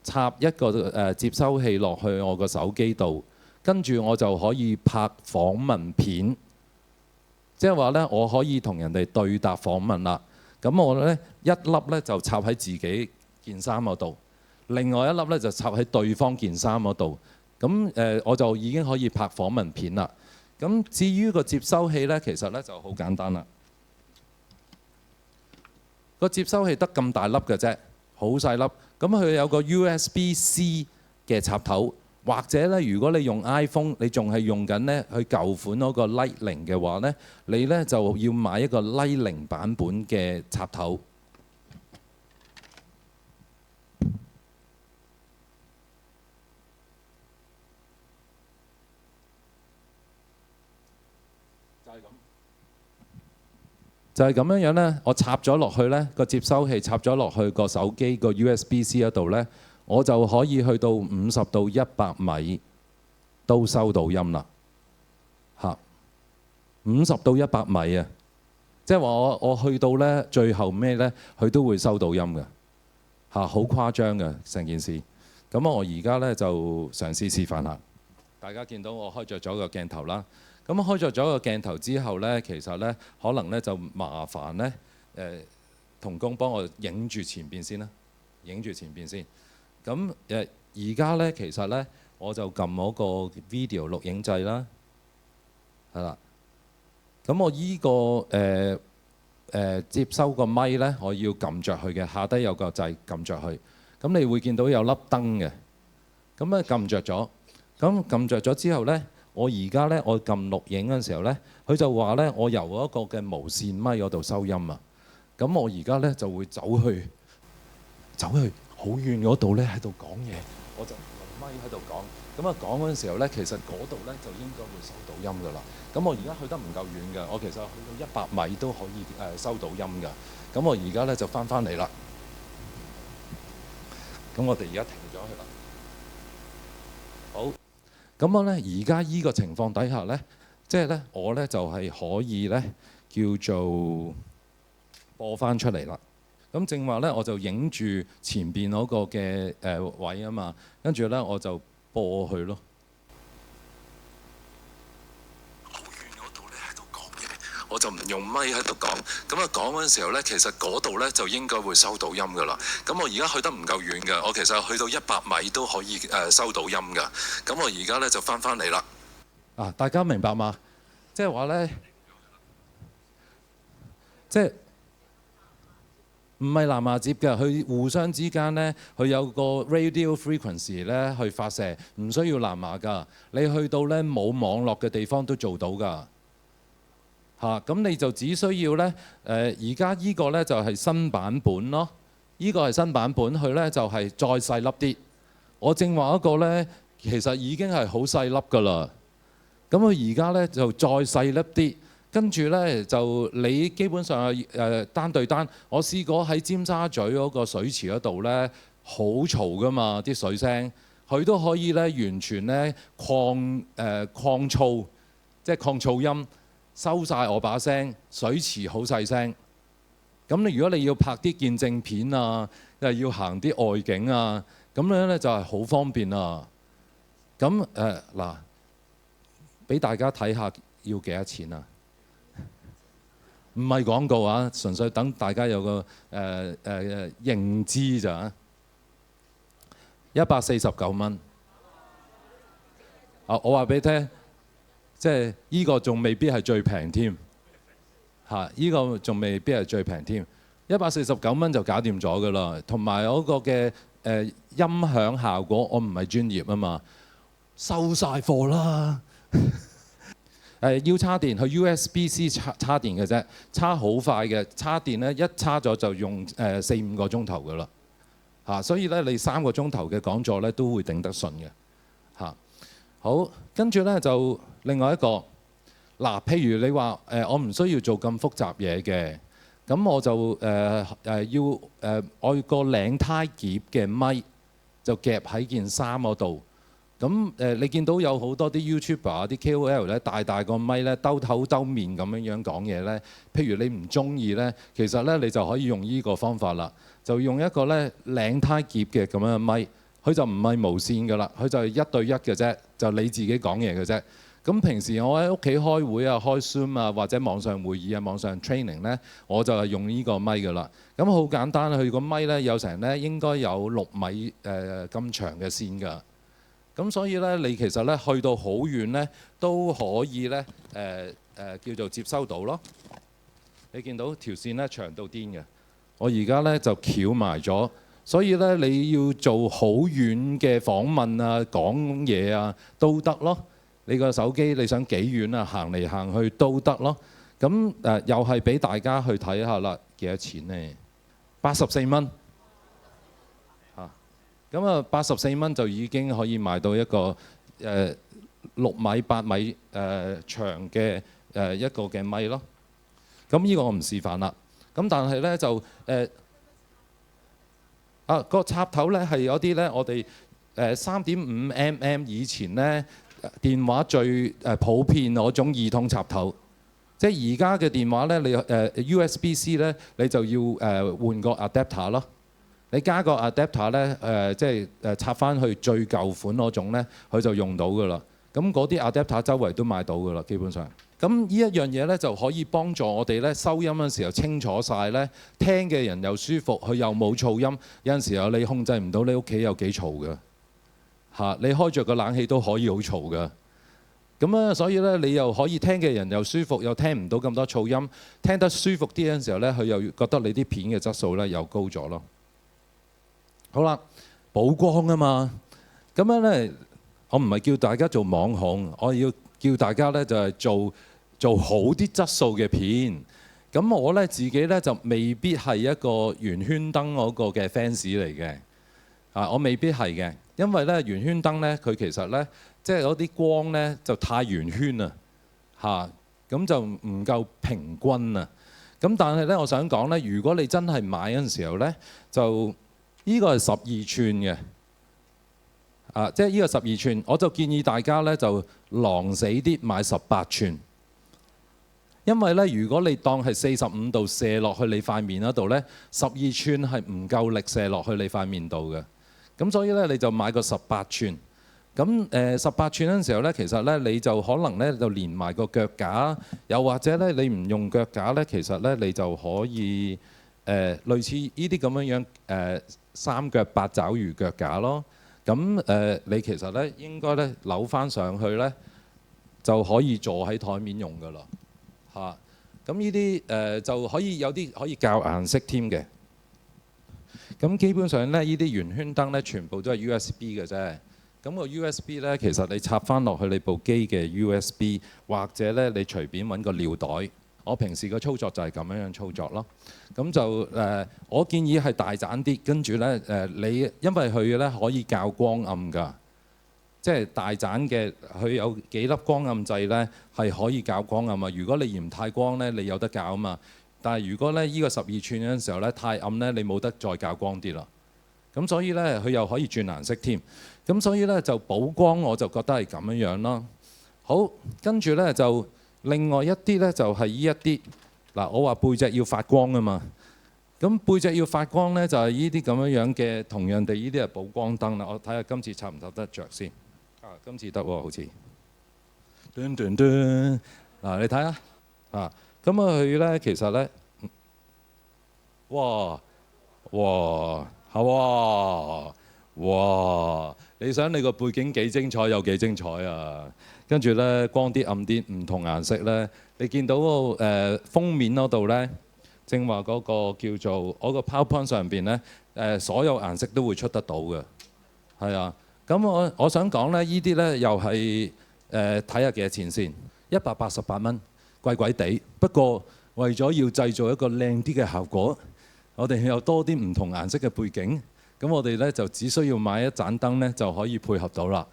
插一個接收器落去我個手機度，跟住我就可以拍訪問片。即係話咧，我可以同人哋對答訪問啦。咁我咧一粒咧就插喺自己件衫嗰度，另外一粒咧就插喺對方件衫嗰度。咁我就已經可以拍訪問片啦。咁至於個接收器咧，其實咧就好簡單啦。個接收器得咁大粒嘅啫，好細粒。咁佢有個 USB-C 嘅插頭，或者咧，如果你用 iPhone，你仲係用緊咧佢舊款嗰個 Lightning 嘅話咧，你咧就要買一個 Lightning 版本嘅插頭。就係咁樣樣咧，我插咗落去咧，個接收器插咗落去個手機個 USB-C 嗰度咧，我就可以去到50到100米都收到音啦。嚇，50到100米啊！即係話我去到咧最後咩咧，佢都會收到音嘅。嚇，好誇張嘅成件事。咁我而家咧就嘗試示範下。大家見到我開着咗個鏡頭啦。咁開着咗個鏡頭之後咧，其實咧可能咧就麻煩咧同工幫我影住前邊先啦，影住前邊先。咁而家咧其實咧我就撳嗰個 video 錄影掣啦，係啦。咁我依個接收個咪咧，我要撳着佢嘅，下低有個掣撳着佢。咁你會見到有粒燈嘅，咁咧撳着咗。咁撳着咗之後咧，我而家咧，我撳錄影嗰陣時候咧，佢就話咧，我由一個嘅無線咪嗰度收音啊。咁我而家咧就會走去好遠嗰度咧喺度講嘢，我就用咪喺度講。咁啊講嗰陣時候咧，其實嗰度咧就應該會收到音㗎啦。咁我而家去得唔夠遠㗎，我其實去到100米都可以收到音㗎。咁我而家咧就翻嚟啦。咁我哋而家停咗佢啦。好。咁我咧而家依個情況底下咧，即係咧我咧就係可以咧叫做播翻出嚟啦。咁正話咧我就影住前邊嗰個嘅位啊嘛，跟住咧我就播佢咯。好遠嗰度咧喺度講嘢，我就唔用咪喺度講。咁啊講嗰陣時候咧，其實嗰度咧就應該會收到音㗎啦。咁我而家去得唔夠遠㗎，我其實去到100米都可以收到音㗎。咁我而家咧就翻嚟啦。啊，大家明白嗎？即係話咧，即係唔係藍牙接嘅？佢互相之間咧，佢有個 radio frequency 咧去發射，唔需要藍牙㗎。你去到咧冇網絡嘅地方都做到㗎。咁你就只需要咧，而家依個咧就係新版本咯。依個係新版本，佢咧就係再細粒啲。我正話嗰個咧，其實已經係好細粒㗎啦。咁佢而家咧就再細粒啲，跟住咧就你基本上係單對單。我試過喺尖沙咀嗰個水池嗰度咧，好嘈㗎嘛啲水聲，佢都可以咧完全咧擴噪，即係擴噪音。收晒我把聲，水池好細聲。咁你如果你要拍啲見證片啊，又要行啲外景啊，咁樣咧就係好方便啊。咁嗱，俾大家睇下要幾多錢啊？唔係廣告啊，純粹等大家有個認知咋。149蚊。我話俾你聽。即係依個仲未必係最平添，依個仲未必係最平添。149蚊就搞掂咗㗎啦，同埋嗰個嘅音響效果，我唔係專業啊嘛，收晒貨啦。要插電去 USB-C 插電嘅啫，插好快嘅，插電咧一插咗就用4-5個鐘頭㗎啦嚇，所以咧你3個鐘頭嘅講座咧都會頂得順嘅嚇。好，跟住咧就另外一個嗱，譬如你話我唔需要做咁複雜嘢嘅，咁我就要愛個領呔夾嘅咪就夾喺件衫嗰度。咁你見到有好多啲 YouTuber 啲 KOL 咧，大個咪咧兜頭兜面咁樣講嘢咧。譬如你唔中意咧，其實咧你就可以用呢個方法啦，就用一個咧領呔夾嘅咁樣嘅咪，佢就唔係無線㗎啦，佢就係1對1嘅啫，就你自己講嘢嘅啫。咁平時我喺屋企開會啊、開 Zoom 啊或者網上會議啊、網上 training 咧，我就係用呢個咪㗎啦。咁好簡單，佢個咪咧有成咧應該有6米咁長嘅線㗎。咁所以咧，你其實咧去到好遠咧，都可以咧叫做接收到咯。你見到條線咧長到癲嘅，我而家咧就翹埋咗，所以咧你要做好遠嘅訪問啊、講嘢啊都得咯。你個手機你想幾遠啊，行嚟行去都得咯。咁又係俾大家去睇下啦，幾多錢呢？84蚊。咁啊，84蚊就已經可以買到一個6米8米長嘅一個嘅咪咯。咁呢個我唔示範啦。咁但係咧就個插頭咧係有啲咧，我哋3.5mm 以前咧電話最普遍嗰種耳筒插頭。即係而家嘅電話咧，你USB-C 咧，你就要換個 adapter 咯。你加個 adapter 咧，即係插翻去最舊款嗰種咧，佢就用到㗎啦。咁嗰啲 adapter 周圍都買到㗎啦，基本上。咁呢一樣嘢咧就可以幫助我哋咧收音嗰陣時候清楚晒咧，聽嘅人又舒服，佢又冇噪音。有陣時候你控制唔到你屋企有幾嘈㗎嚇，你開着個冷氣都可以好嘈㗎。咁啊，所以咧你又可以聽嘅人又舒服，又聽唔到咁多噪音，聽得舒服啲嗰陣時候咧，佢又覺得你啲片嘅質素咧又高咗咯。好啦，補光啊嘛，咁樣咧，我唔係叫大家做網紅，我要叫大家咧就係做好啲質素嘅片。咁我咧自己咧就未必係一個圓圈燈嗰個嘅 fans 嚟嘅，我未必係嘅，因為咧圓圈燈咧佢其實咧即係嗰啲光咧就太圓圈啦，咁就唔夠平均啊。咁但係咧，我想講咧，如果你真係買嗰陣時候咧，就呢個係12寸嘅，即係呢個12寸，我就建議大家咧就狼死啲買18寸，因為咧如果你當係45度射落去你塊面嗰度咧，12寸係唔夠力射落去你塊面度嘅，咁所以咧你就買個18寸。咁18寸嗰陣時候咧，其實咧你就可能咧就連埋個腳架，又或者咧你唔用腳架咧，其實咧你就可以類似呢啲咁樣3腳8爪魚腳架咯。咁你其實咧應該咧扭翻上去咧就可以坐喺台面用㗎啦嚇。咁呢啲就可以有啲可以校顏色添嘅。咁基本上咧呢啲圓圈燈咧全部都係 USB 嘅啫。咁個 USB 咧，其實你插翻落去你部機嘅 USB， 或者咧你隨便揾個尿袋。我平時嘅操作就係咁樣操作咯。咁就我建議係大盞啲，跟住咧你因為佢咧可以校光暗㗎，即係大盞嘅佢有幾粒光暗掣咧係可以校光暗啊。如果你嫌太光咧，你有得校啊嘛。但係如果咧呢個12寸嗰陣時候咧太暗咧，你冇得再校光啲啦。咁所以咧佢又可以轉顏色添。咁所以咧就補光，我就覺得係咁樣樣咯。好，跟住咧就另外一啲咧就係呢一啲嗱，我話背脊要發光啊嘛。咁背脊要發光咧就係呢啲咁樣樣嘅，同樣地呢啲係補光燈啦。我睇下今次插唔插得着先。今次得喎，好似。嗱，你睇下咁啊佢咧其實咧，哇！你想你個背景幾精彩有幾精彩啊？跟住咧光啲暗啲唔同顏色咧，你見到個封面嗰度咧，正話嗰個叫做我個 PowerPoint 上邊咧所有顏色都會出得到嘅，係啊。咁我想講咧，呢啲咧又係睇下幾多錢先。188蚊，貴貴地。不過為咗要製造一個靚啲嘅效果，我哋有多啲唔同顏色嘅背景，咁我哋呢就只需要買一盞燈呢就可以配合到啦。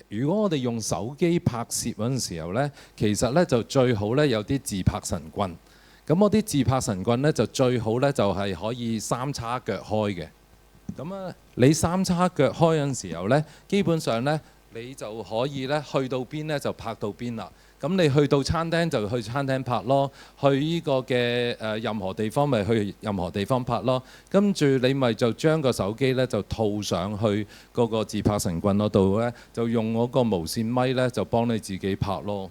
如果我哋用手機拍攝嗰陣時候呢，其實呢就最好呢有啲自拍神棍。咁我啲自拍神棍呢，就最好呢就係可以三叉腳開嘅。咁啊，你三叉腳開嗰陣時候呢，基本上呢，你就可以呢去到邊呢就拍到邊啦。咁你去到餐廳就去餐廳拍咯，去呢個嘅任何地方咪去任何地方拍咯。跟住你咪就將個手機呢就套上去嗰個自拍神棍嗰度呢，就用嗰個無線咪呢就幫你自己拍咯。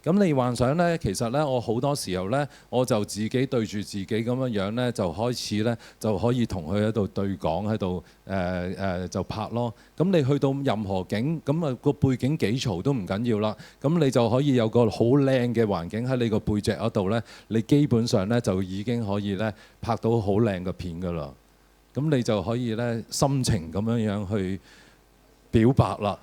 咁你幻想呢，其實呢，我好多時候呢，我就自己對住自己咁樣呢，就開始呢，就可以同佢喺度對講，喺度就拍咯。咁你去到任何景，咁啊個背景幾嘈都唔緊要啦。咁你就可以有個好靚嘅環境喺你個背脊嗰度呢，你基本上呢，就已經可以呢，拍到好靚嘅片㗎啦。咁你就可以呢，心情咁樣去表白啦。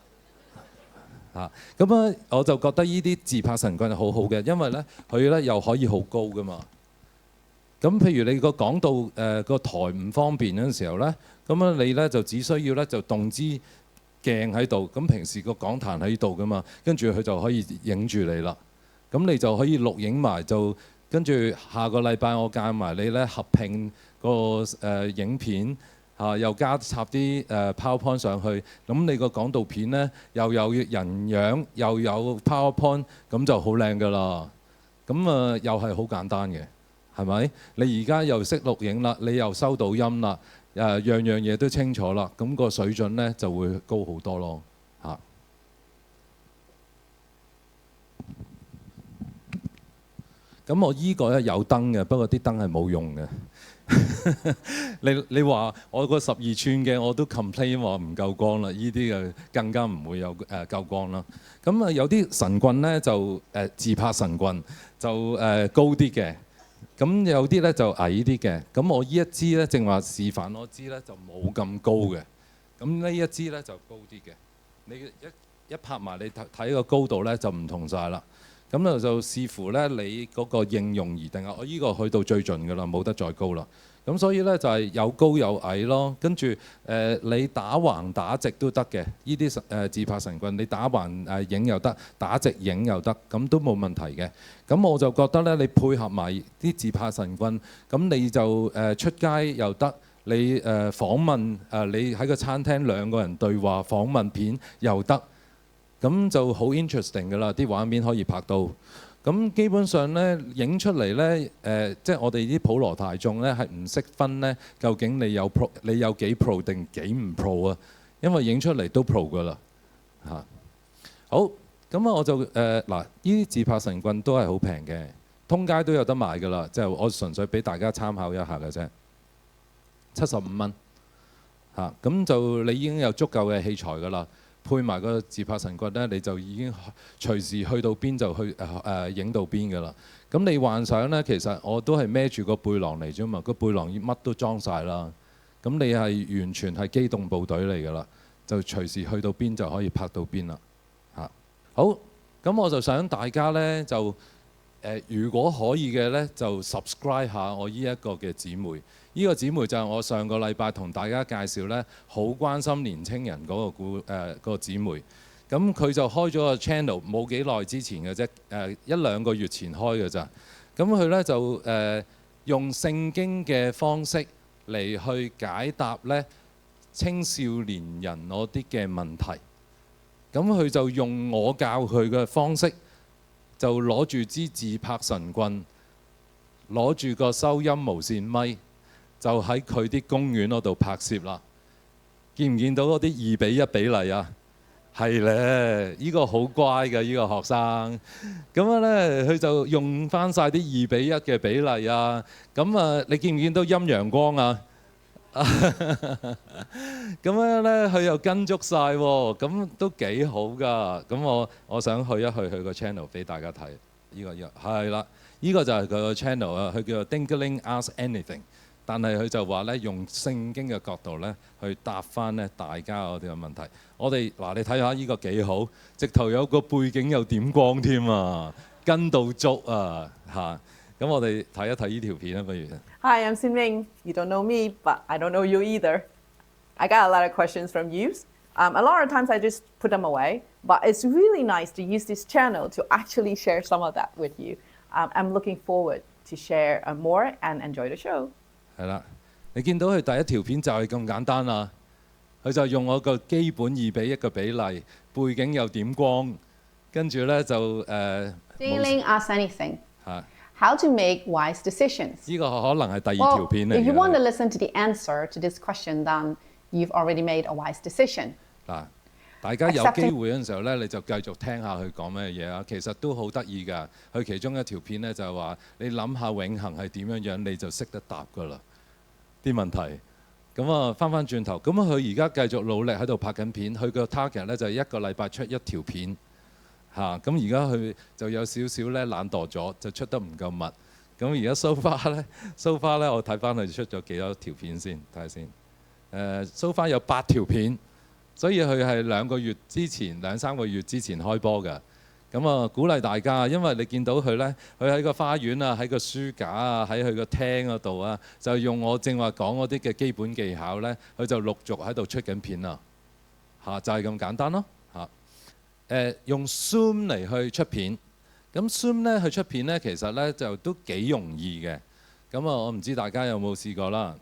咁啊，我就覺得呢啲自拍神棍係好好嘅，因為呢，佢呢又可以好高㗎嘛。咁譬如你個講道個台唔方便嗰陣時候呢，咁樣你呢就只需要呢就動支鏡喺度，咁平時個講壇喺度㗎嘛，跟住佢就可以影住你啦。咁你就可以錄影埋，就跟住下個禮拜我教埋你呢合拼個影片。又加插啲PowerPoint 上去，咁你個講道片呢，又有人樣，又有 PowerPoint，咁就好靚㗎啦。咁又係好簡單嘅，係咪？你而家又識錄影啦，你又收到音啦，樣樣嘢都清楚啦，咁個水準呢就會高好多咯。咁我依個咧有燈嘅，不過啲燈係冇用嘅。你話我個12寸嘅我都 complain 話唔夠光啦，呢啲嘅更加唔會有夠光啦。咁啊有啲神棍呢，就自拍神棍就高啲嘅，咁有啲呢就矮啲嘅。咁我呢一支呢，正話示範嗰支呢，就冇咁高嘅，咁呢一支呢，就高啲嘅。你一拍埋你睇個高度呢，就唔同晒啦。咁就視乎咧你嗰個應用而定啊！我依個去到最盡㗎啦，冇得再高啦。咁所以咧就係有高有矮咯。跟住你打橫打直都得嘅。呢啲自拍神棍，你打橫影又得，打直影又得，咁都冇問題嘅。咁我就覺得咧，你配合埋啲自拍神棍，咁你就出街又得，你訪問你喺個餐廳兩個人對話訪問片又得。咁就好 interesting 㗎啦，啲畫面可以拍到。咁基本上呢，影出嚟呢，即係我哋啲普羅大眾呢，係唔識分呢，究竟你有幾 pro 定幾唔 pro 啊？因為影出嚟都 pro 㗎啦。好，咁我就嗱，呢啲自拍神棍都係好平嘅，通街都有得賣㗎啦。即係我純粹俾大家參考一下嘅啫，75蚊。咁就你已經有足夠嘅器材㗎啦。配埋個自拍神棍呢，你就已經隨時去到邊就去影到邊㗎啦。咁你幻想呢，其實我都係孭住個背囊嚟啫嘛，個背囊乜都裝晒啦。咁你係完全係機動部隊嚟㗎啦，就隨時去到邊就可以拍到邊啦。好，咁我就想大家呢，就如果可以嘅呢，就 subscribe 下我呢一個嘅姊妹。呢個姊妹就係我上個禮拜同大家介紹呢，好關心年青人嗰個姊妹。咁佢就開咗個 channel， 冇幾耐之前嘅啫，1-2個月前開嘅咋。咁佢呢，就用聖經嘅方式嚟去解答呢青少年人嗰啲嘅問題。咁佢就用我教佢嘅方式，就攞住支自拍神棍，攞住個收音無線咪，就喺佢啲公園嗰度拍攝啦。見唔見到嗰啲2:1比例啊？係咧，呢個好乖嘅呢個學生。咁樣呢，佢就用翻晒啲2:1嘅比例啊。咁啊，你見唔見到陰陽光啊？咁樣呢，佢又跟足晒喎，咁都幾好㗎。咁我想去一去佢個 channel 俾大家睇。呢個係啦，呢個就係佢個 channel 啊，佢叫做 Dingling Ask Anything。但係佢就話咧用聖經嘅角度咧去答翻咧大家嗰啲嘅問題。我哋嗱你睇下呢個幾好，直頭有個背景有點光添啊，跟到足啊嚇。咁我哋睇一睇呢條片啊，不如。Hi, I'm Xin Ming. You don't know me, but I don't know you either. I got a lot of questions from you. A lot of times I just put them away, but it's really nice to use this channel to actually share some of that with you. I'm looking forward to share more and enjoy the show. 係啦，你見到佢第一條片就係咁簡單啦，佢就用我個基本2:1嘅比例，背景又點光，跟住咧就Stealing us anything. 嚇。 How to make wise decisions. 呢個可能係第2條 Well, 片嚟 if you want to 嘅。 listen to the answer to this question, then you've already made a wise decision. 嗱，大家有機會嗰陣時候咧，你就繼續聽下佢講咩嘢啊。其實都好得意㗎。佢其中一條片咧就係話，你諗下永恆係點樣樣，你就識得答㗎啦啲問題。咁啊，翻轉頭，咁佢而家繼續努力喺度拍緊片。佢個 target 咧就係1個禮拜出1條片嚇。咁而家佢就有少少咧懶惰咗，就出得唔夠密。咁而家 so far 咧，我睇翻佢出咗幾多條片先，睇下先。so far 有8條片。所以佢係2個月之前、2-3個月之前開波㗎。咁啊，鼓勵大家，因為你見到佢呢，佢喺個花園啊，喺個書架啊，喺佢個廳嗰度啊，就用我正話講嗰啲嘅基本技巧呢，佢就陸續喺度出緊片啦。嚇，就係咁簡單咯。嚇，用 Zoom 嚟去出片。咁 Zoom 呢去出片呢，其實呢就都幾容易嘅。咁啊，我唔知大家有冇試過啦。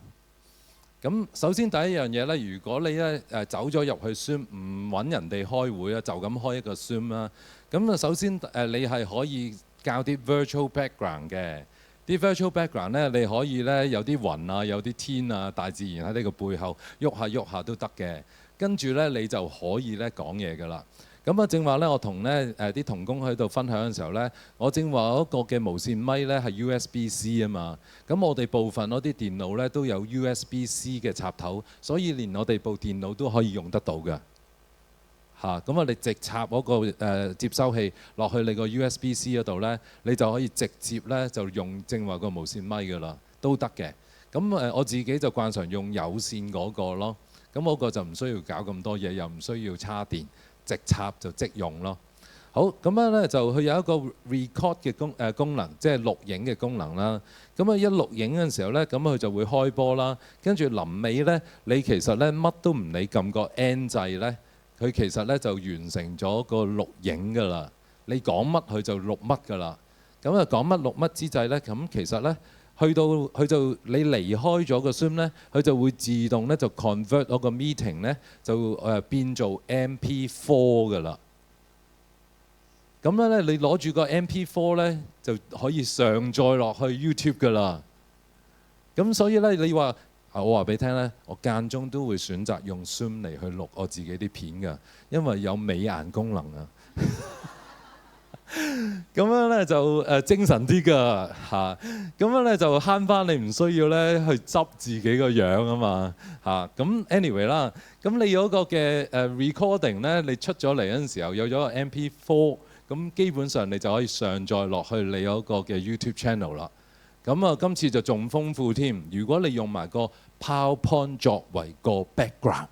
咁首先第一樣嘢咧，如果你咧走咗入去 Zoom 唔揾人哋開會啊，就咁開一個 Zoom 啦。咁啊，首先你係可以教啲 virtual background 嘅，啲 virtual background 咧你可以咧有啲雲啊，有啲天啊，大自然喺呢個背後喐下都得嘅。跟住咧你就可以咧講嘢㗎啦。咁啊，正話咧，我同咧啲同工喺度分享嘅時候咧，我正話嗰個嘅無線咪咧係 USB-C 啊嘛。咁我哋部分嗰啲電腦咧都有 USB-C 嘅插頭，所以連我哋部電腦都可以用得到嘅。嚇，咁我哋直插嗰個接收器落去你個 USB-C 嗰度咧，你就可以直接咧就用正話個無線咪㗎啦，都得嘅。咁我自己就慣常用有線嗰個咯。咁嗰個就唔需要搞咁多嘢，又唔需要叉電。直插就即用咯。好，咁樣咧就佢有一個 record 嘅功能，即係錄影嘅功能啦。咁啊一錄影嘅時候咧，咁佢就會開波啦。跟住臨尾咧，你其實咧乜都唔理，撳個 N 掣咧，佢其實咧就完成咗個錄影㗎啦。你講乜佢就錄乜㗎啦。咁啊講乜錄乜之際咧，咁其實咧去到佢就你離開咗個 Zoom 咧，佢就會自動咧就 convert 嗰個 meeting 咧就變做 MP4 㗎啦。咁樣咧，你攞住個 MP4 咧就可以上載落去 YouTube 㗎啦。咁所以咧，你話我話俾你聽咧，我間中都會選擇用 Zoom 嚟去錄我自己啲片㗎，因為有美顏功能啊。咁樣咧就精神啲㗎嚇，咁樣咧就慳翻你唔需要咧去執自己個樣啊嘛嚇。咁 anyway 啦，咁你嗰個嘅recording 咧，你出咗嚟嗰陣時候有咗個 MP4，咁基本上你就可以上載落去你嗰個嘅 YouTube channel 啦。咁啊，今次就仲豐富添。如果你用埋個 PowerPoint 作為個 background，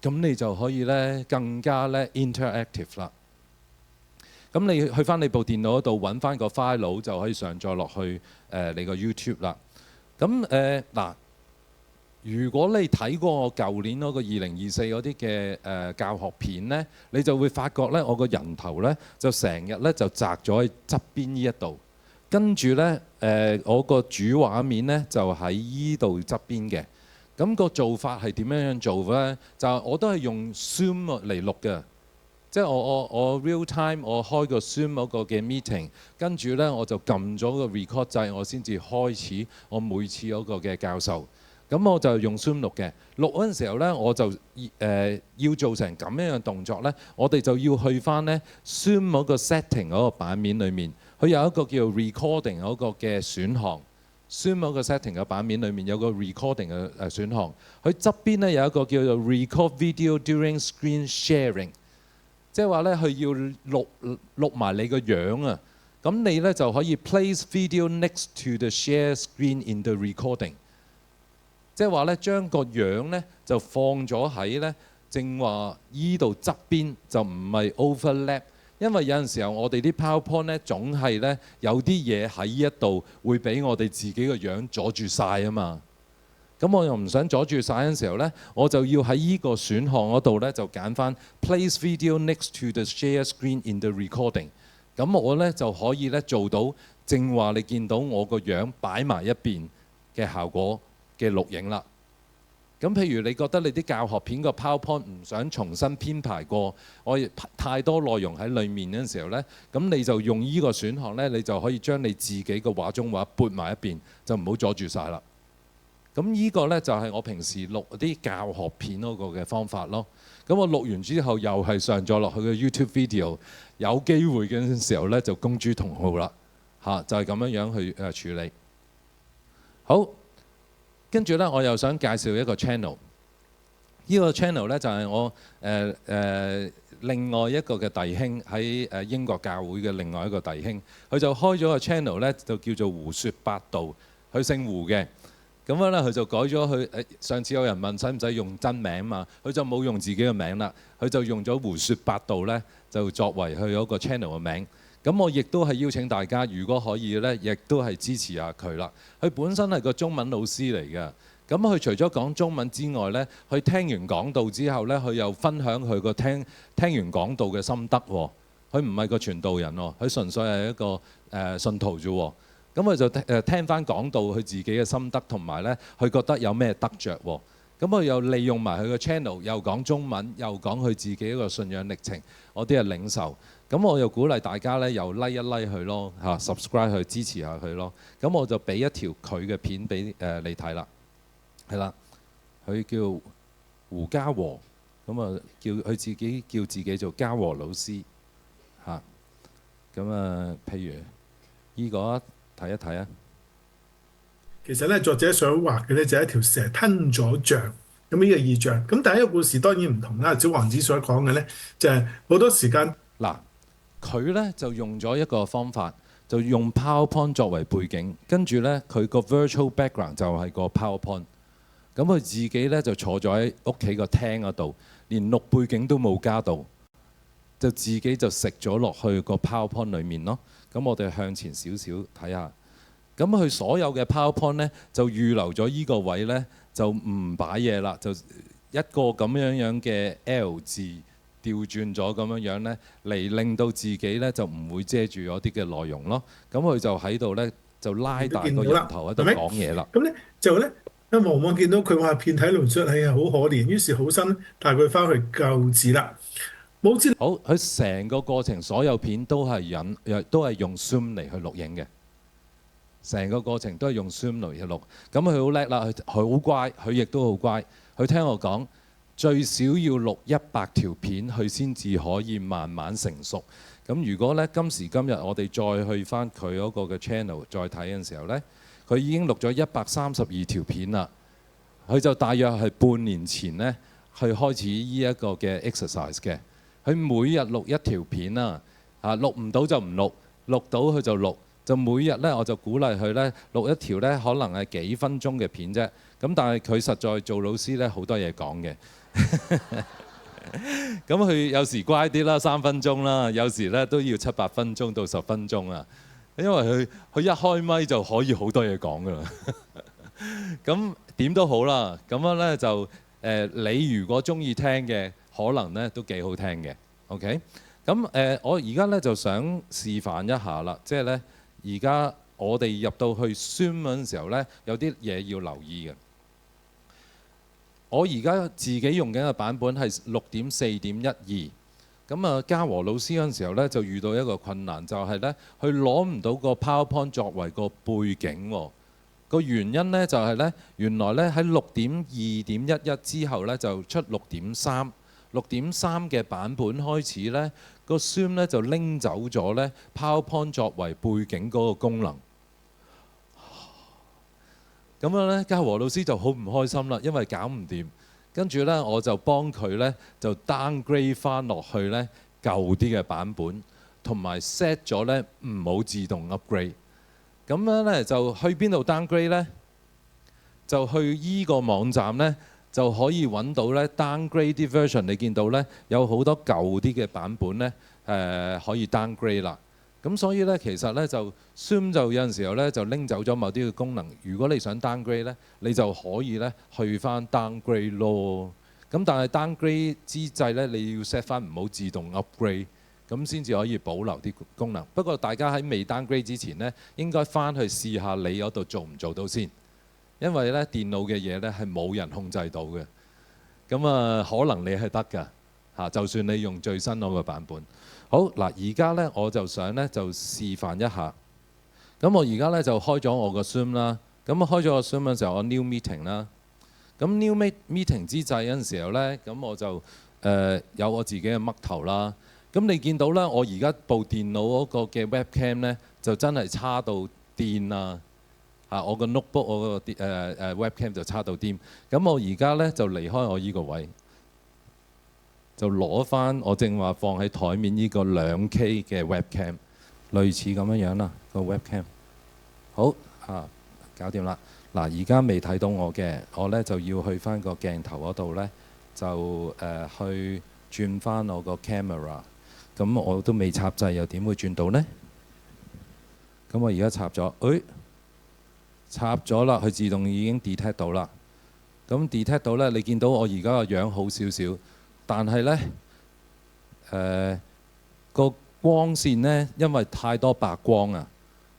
咁你就可以咧更加咧 interactive 啦。咁你去翻你部電腦嗰度揾翻個 file 就可以上載落去你個 YouTube 啦。咁嗱，如果你睇過我舊年嗰個2024嗰啲嘅教學片呢，你就會發覺呢，我個人頭呢就成日呢就擲咗喺側邊呢一度，跟住呢，我個主畫面呢就喺依度側邊嘅。咁個做法係點樣做呢？就我都係用 Zoom 嚟錄嘅。即係我 real time 我開個 Zoom 嗰個嘅 meeting， 跟住呢我就撳咗個 record 掣，我先至開始我每次嗰個嘅教授。咁我就用 Zoom 錄嘅。錄嗰陣時候呢，我就要做成咁樣嘅動作呢，我哋就要去翻呢 Zoom 嗰個 setting 嗰個版面裏面，佢有一個叫 recording 嗰個嘅選項。Zoom 嗰個 setting 嘅版面裏面有個 recording 嘅選項，佢側邊呢有一個叫做 record video during screen sharing。即係話咧，佢要錄埋你個樣啊，咁你咧就可以 place video next to the share screen in the recording。即係話咧將個樣咧就放咗喺咧正話依度側邊，就唔係 overlap。因為有陣時候我哋啲 PowerPoint 咧總係咧有啲嘢喺依一度會俾我哋自己個樣阻住晒啊嘛。咁我又唔想阻住晒嘅時候咧，我就要喺依個選項嗰度咧就揀翻 Place video next to the share screen in the recording。咁我咧就可以咧做到正話你見到我個樣擺埋一邊嘅效果嘅錄影啦。咁譬如你覺得你啲教學片個 PowerPoint 唔想重新編排過，我太多內容喺裡面嗰陣時候呢，咁你就用呢個選項呢，你就可以將你自己個畫中畫撥埋一邊，就唔好阻住晒啦。咁呢個呢，就係我平時錄啲教學片嗰個嘅方法咯。咁我錄完之後又係上咗落去嘅 YouTube video， 有機會嘅時候呢，就公諸同好啦，就係咁樣樣去處理。好。跟住咧，我又想介紹一個 channel。呢個 channel 咧就係我另外一個嘅弟兄喺英國教會嘅另外一個弟兄，佢就開咗個 channel 咧，就叫做胡說八道。佢姓胡嘅，咁樣咧佢就改咗佢。上次有人問使唔使用真名嘛，佢就冇用自己嘅名啦，佢就用咗胡說八道咧，就作為佢嗰個 channel 嘅名。咁我亦都係邀請大家，如果可以呢，亦都係支持下佢啦。佢本身係個中文老師嚟嘅，咁佢除咗講中文之外呢，佢聽完講道之後呢，佢又分享佢個聽完講道嘅心得喎。佢唔係個傳道人喎，佢純粹係一個信徒啫喎。咁佢就聽翻講道佢自己嘅心得，同埋呢，佢覺得有咩得着喎。咁佢又利用埋佢個 channel，又講中文，又講佢自己一個信仰歷程，我啲係領受。咁我又鼓勵大家咧，又 like 一 like 佢咯，subscribe 去支持下佢咯。咁我就俾一條佢嘅片俾你睇啦，係啦，佢叫胡嘉和，咁啊佢自己叫自己做嘉和老師嚇。咁譬如呢個睇一睇啊。其實咧，作者想畫嘅咧就係一條蛇吞咗象咁呢個意象。咁但係一個故事當然唔同啦。小王子所講嘅咧就係好多時間嗱。佢呢就用咗一個方法，就用 PowerPoint 作為背景，跟住呢，佢個 virtual background 就係個 PowerPoint。咁佢自己呢就坐咗喺屋企個廳嗰度，連錄背景都冇加到，就自己就食咗落去個 PowerPoint 裡面咯。咁我哋向前少少睇下，咁佢所有嘅 PowerPoint 呢，就預留咗依個位呢，就唔擺嘢啦，就一個咁樣嘅 L 字。調轉咗咁樣呢，嚟令到自己呢就唔會遮住嗰啲嘅內容咯。咁佢就喺度呢，就拉大個人頭喺度講嘢啦。咁呢，就呢，往往見到佢話遍體鱗傷，係好可憐，於是好心帶佢翻去救治啦。冇知好，佢成個過程所有片都係用 Zoom 嚟去錄影嘅，成個過程都係用 Zoom 嚟去錄。咁佢好叻啦，佢好乖，佢亦都好乖。佢聽我講。最少要錄100條片，佢先至可以慢慢成熟。咁如果呢，今時今日我哋再去翻佢嗰個嘅 channel 再睇嘅時候呢，佢已經錄咗132條片啦。佢就大約係半年前呢，去開始呢一個嘅 exercise 嘅。佢每日錄一條片啦，錄唔到就唔錄，錄到佢就錄。就每日呢，我就鼓勵佢呢，錄一條呢，可能係幾分鐘嘅片啫。咁但係佢實在做老師呢，好多嘢講嘅。咁佢有時乖啲啦，3分鐘啦，有時咧都要7-8分鐘到10分鐘啊。因為佢一開咪就可以好多嘢講噶啦。咁點都好啦，咁樣咧就你如果中意聽嘅，可能咧都幾好聽嘅。OK，咁我而家咧就想示範一下啦，即係咧而家我哋入到去 Zoom 嗰陣時候咧，有啲嘢要留意嘅。我而家自己用緊嘅版本係6.4.12，咁啊嘉和老師嗰陣時候呢，就遇到一個困難，就係呢，佢攞唔到個 PowerPoint 作為個背景喎。個原因呢，就係呢，原來呢喺6.2.11之後呢，就出6.3 嘅版本開始呢，個 Zoom 呢就拎走咗呢 PowerPoint 作為背景嗰個功能。咁樣咧，嘉和老師就好唔開心啦，因為搞唔掂。跟住咧，我就幫佢咧就 downgrade 翻落去咧舊啲嘅版本，同埋 set 咗咧唔好自動 upgrade。咁樣咧就去邊度 downgrade 咧？就去依個網站呢，就可以揾到呢 downgrade 啲 version。你見到呢，有好多舊啲嘅版本呢，可以 downgrade 啦。咁所以呢，其實呢，就 Zoom 就有陣時候呢，就拎走咗某啲嘅功能。如果你想 downgrade 呢，你就可以呢去翻 downgrade 咯。咁但係 downgrade 之際呢，你要 set 翻唔好自動 upgrade，咁先至可以保留啲功能。不過大家喺未 downgrade 之前呢，應該翻去試下你嗰度做唔做到先，因為呢電腦嘅嘢呢係冇人控制到嘅。咁啊，可能你係得㗎嚇，就算你用最新嗰個版本。好嗱，而家呢，我就想呢，就示範一下。咁我而家呢，就開咗我個 Zoom 啦。咁開咗個 Zoom 嘅時候，我 New Meeting 啦。咁 New Meeting 之際嗰陣時候呢，咁我就有我自己嘅嘜頭啦。咁你見到呢，我而家部電腦嗰個嘅 webcam 呢，就真係差到癲啊！我個 notebook 我個webcam 就差到癲。咁我而家呢，就離開我依個位，就攞翻我正話放喺台面呢個2K 嘅 webcam， 類似咁樣樣啦個 webcam。好搞掂啦。嗱，而家未睇到我嘅，我呢就要去翻個鏡頭嗰度呢，就去轉翻我個 camera。咁我都未插掣，又點會轉到呢？咁我而家插咗，插咗啦，佢自動已經 detect 到啦。咁 detect 到呢，你見到我而家個樣好少少，但係呢，個光線呢，因為太多白光啊，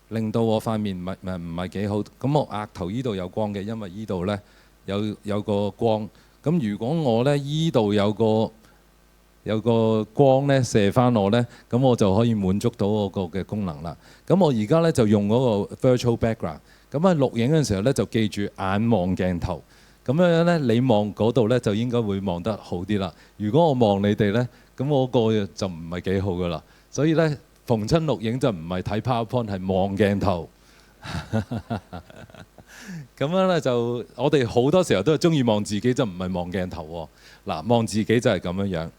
令到我塊面唔係幾好。咁我額頭依度有光嘅，因為依度呢有個光。咁如果我呢依度有個光呢射翻我呢，咁我就可以滿足到我個嘅功能啦。咁我而家呢就用嗰個 virtual background。咁喺錄影嘅時候呢，就記住眼望鏡頭。咁樣呢，你望嗰度呢，就應該會望得好啲啦。如果我望你哋呢，咁我個就唔係幾好噶啦。所以呢，逢親錄影就唔係睇 PowerPoint，係望鏡頭。咁樣呢，就我哋好多時候都係中意望自己，就唔係望鏡頭喎。嗱，望自己就係咁樣樣，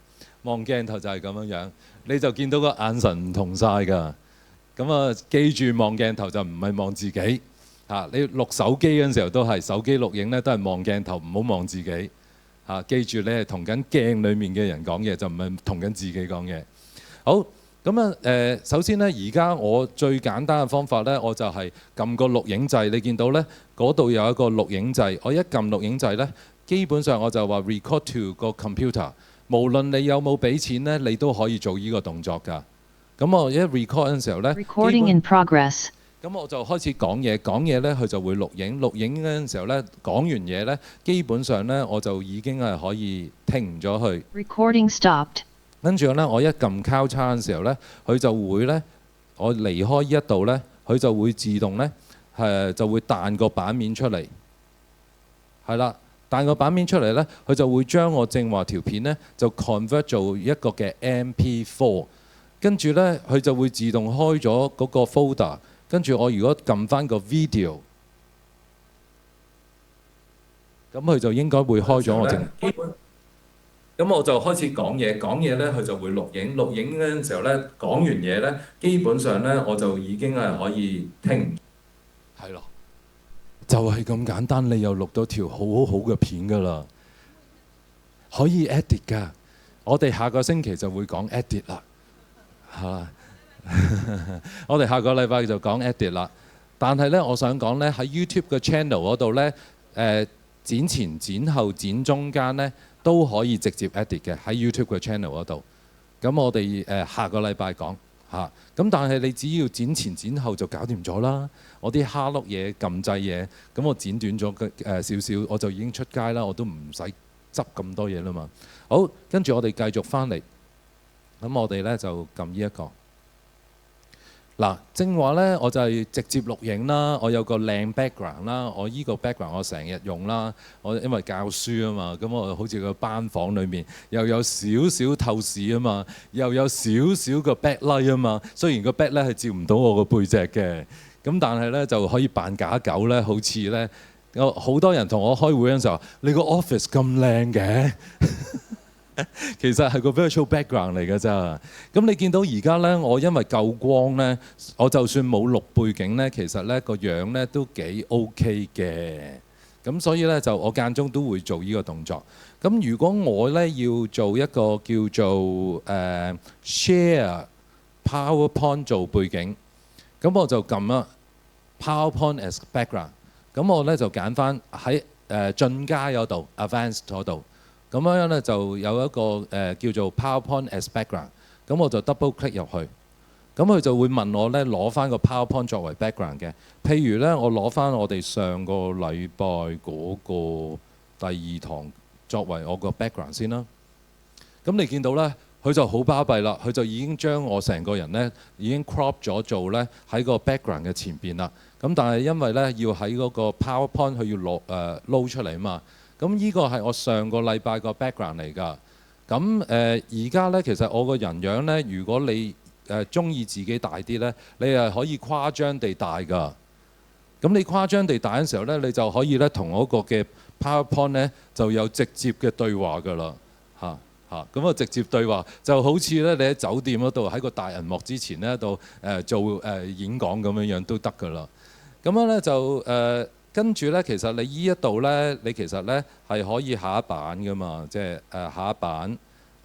望鏡頭就係咁樣樣，你就見到個眼神唔同晒㗎。咁啊，記住望鏡頭就唔係望自己。你錄手機嗰陣時候都係手機錄影咧，都係望鏡頭，唔好望自己。記住你係同緊鏡裡面嘅人講嘢，就唔係同緊自己講嘢。好，咁啊首先呢，而家我最簡單嘅方法呢，我就係撳個錄影掣。你見到呢嗰度有一個錄影掣，我一撳錄影掣呢，基本上我就話 record to 個 computer。無論你有冇俾錢呢，你都可以做呢個動作㗎。咁我一 record 嗰陣時候呢。Recording in progress。咁我就開始講嘢呢，佢就會錄影。錄影嗰陣時候呢，講完嘢呢，基本上呢，我就已經係可以停咗去。Recording stopped。跟住呢，我一撳交叉嘅時候呢，佢就會呢，我離開呢一度呢，佢就會自動呢，就會彈個版面出嚟。係啦，彈個版面出嚟呢，佢就會將我正話條片呢，就 convert 做一個嘅 MP4。跟住呢，佢就會自動開咗嗰個 folder。跟住我如果撳翻個 video，咁佢就應該會開咗我正。咁我就開始講嘢呢，佢就會錄影。錄影嗰陣時候呢，講完嘢呢，基本上呢，我就已經係可以停。係咯，就係咁簡單，你又錄到條好嘅片㗎啦，可以 edit 㗎。我哋下個星期就會講 edit 啦，嚇。我哋下個禮拜就講 edit 啦，但係呢，我想講呢，喺 YouTube 嘅 channel 嗰度呢，剪前、剪後、剪中間呢，都可以直接 edit 嘅喺 YouTube 嘅 channel 嗰度。咁我哋下個禮拜講嚇。咁但係你只要剪前、剪後就搞掂咗啦。我啲蝦碌嘢、撳掣嘢，咁我剪短咗少少，我就已經出街啦。我都唔使執咁多嘢啦嘛。好，跟住我哋繼續翻嚟。咁我哋呢，就撳呢一個。嗱，正話呢，我就係直接錄影啦。我有個靚 background 啦，我依個 background 我成日用啦。我因為教書啊嘛，咁我好似個班房裏面又有少少透視啊嘛，又有少少個 backlight 啊嘛。雖然個 backlight 係照唔到我個背脊嘅，咁但係呢就可以扮假狗呢，好似呢，有好多人同我開會嗰陣時候，你個 office 咁靚嘅。其實係個 virtual background 嚟㗎咋。咁你見到而家呢，我因為夠光呢，我就算冇錄背景呢，其實呢個樣呢都幾 OK 嘅。咁所以咧就我間中都會做呢個動作。咁如果我咧要做一個叫做share PowerPoint 做背景，咁我就撳啦 PowerPoint as background。咁我咧就揀翻喺進階嗰度 Advanced 嗰度，咁樣咧就有一個叫做 PowerPoint as background。咁我就 double click 入去。咁佢就會問我咧攞翻個 PowerPoint 作為 background 嘅。譬如咧，我攞翻我哋上個禮拜嗰個第2堂作為我個 background 先啦。咁你見到咧，佢就好巴閉啦，佢就已經將我成個人咧已經 crop 咗做咧喺個 background 嘅前邊啦。咁但係因為咧要喺嗰個 PowerPoint 佢要撈出嚟啊嘛。咁呢個係我上個禮拜個 background 嚟㗎。咁而家咧其實我個人樣咧，如果你中意自己大啲呢，你係可以誇張地大㗎。咁你誇張地大嘅時候呢，你就可以呢同嗰個嘅 PowerPoint 呢就有直接嘅對話㗎啦。咁啊直接對話就好似呢，你喺酒店嗰度喺個大銀幕之前呢度做演講咁樣都得㗎啦。咁樣呢就跟住呢，其實你呢一度呢，你其實呢係可以下一版㗎嘛，即係下一版、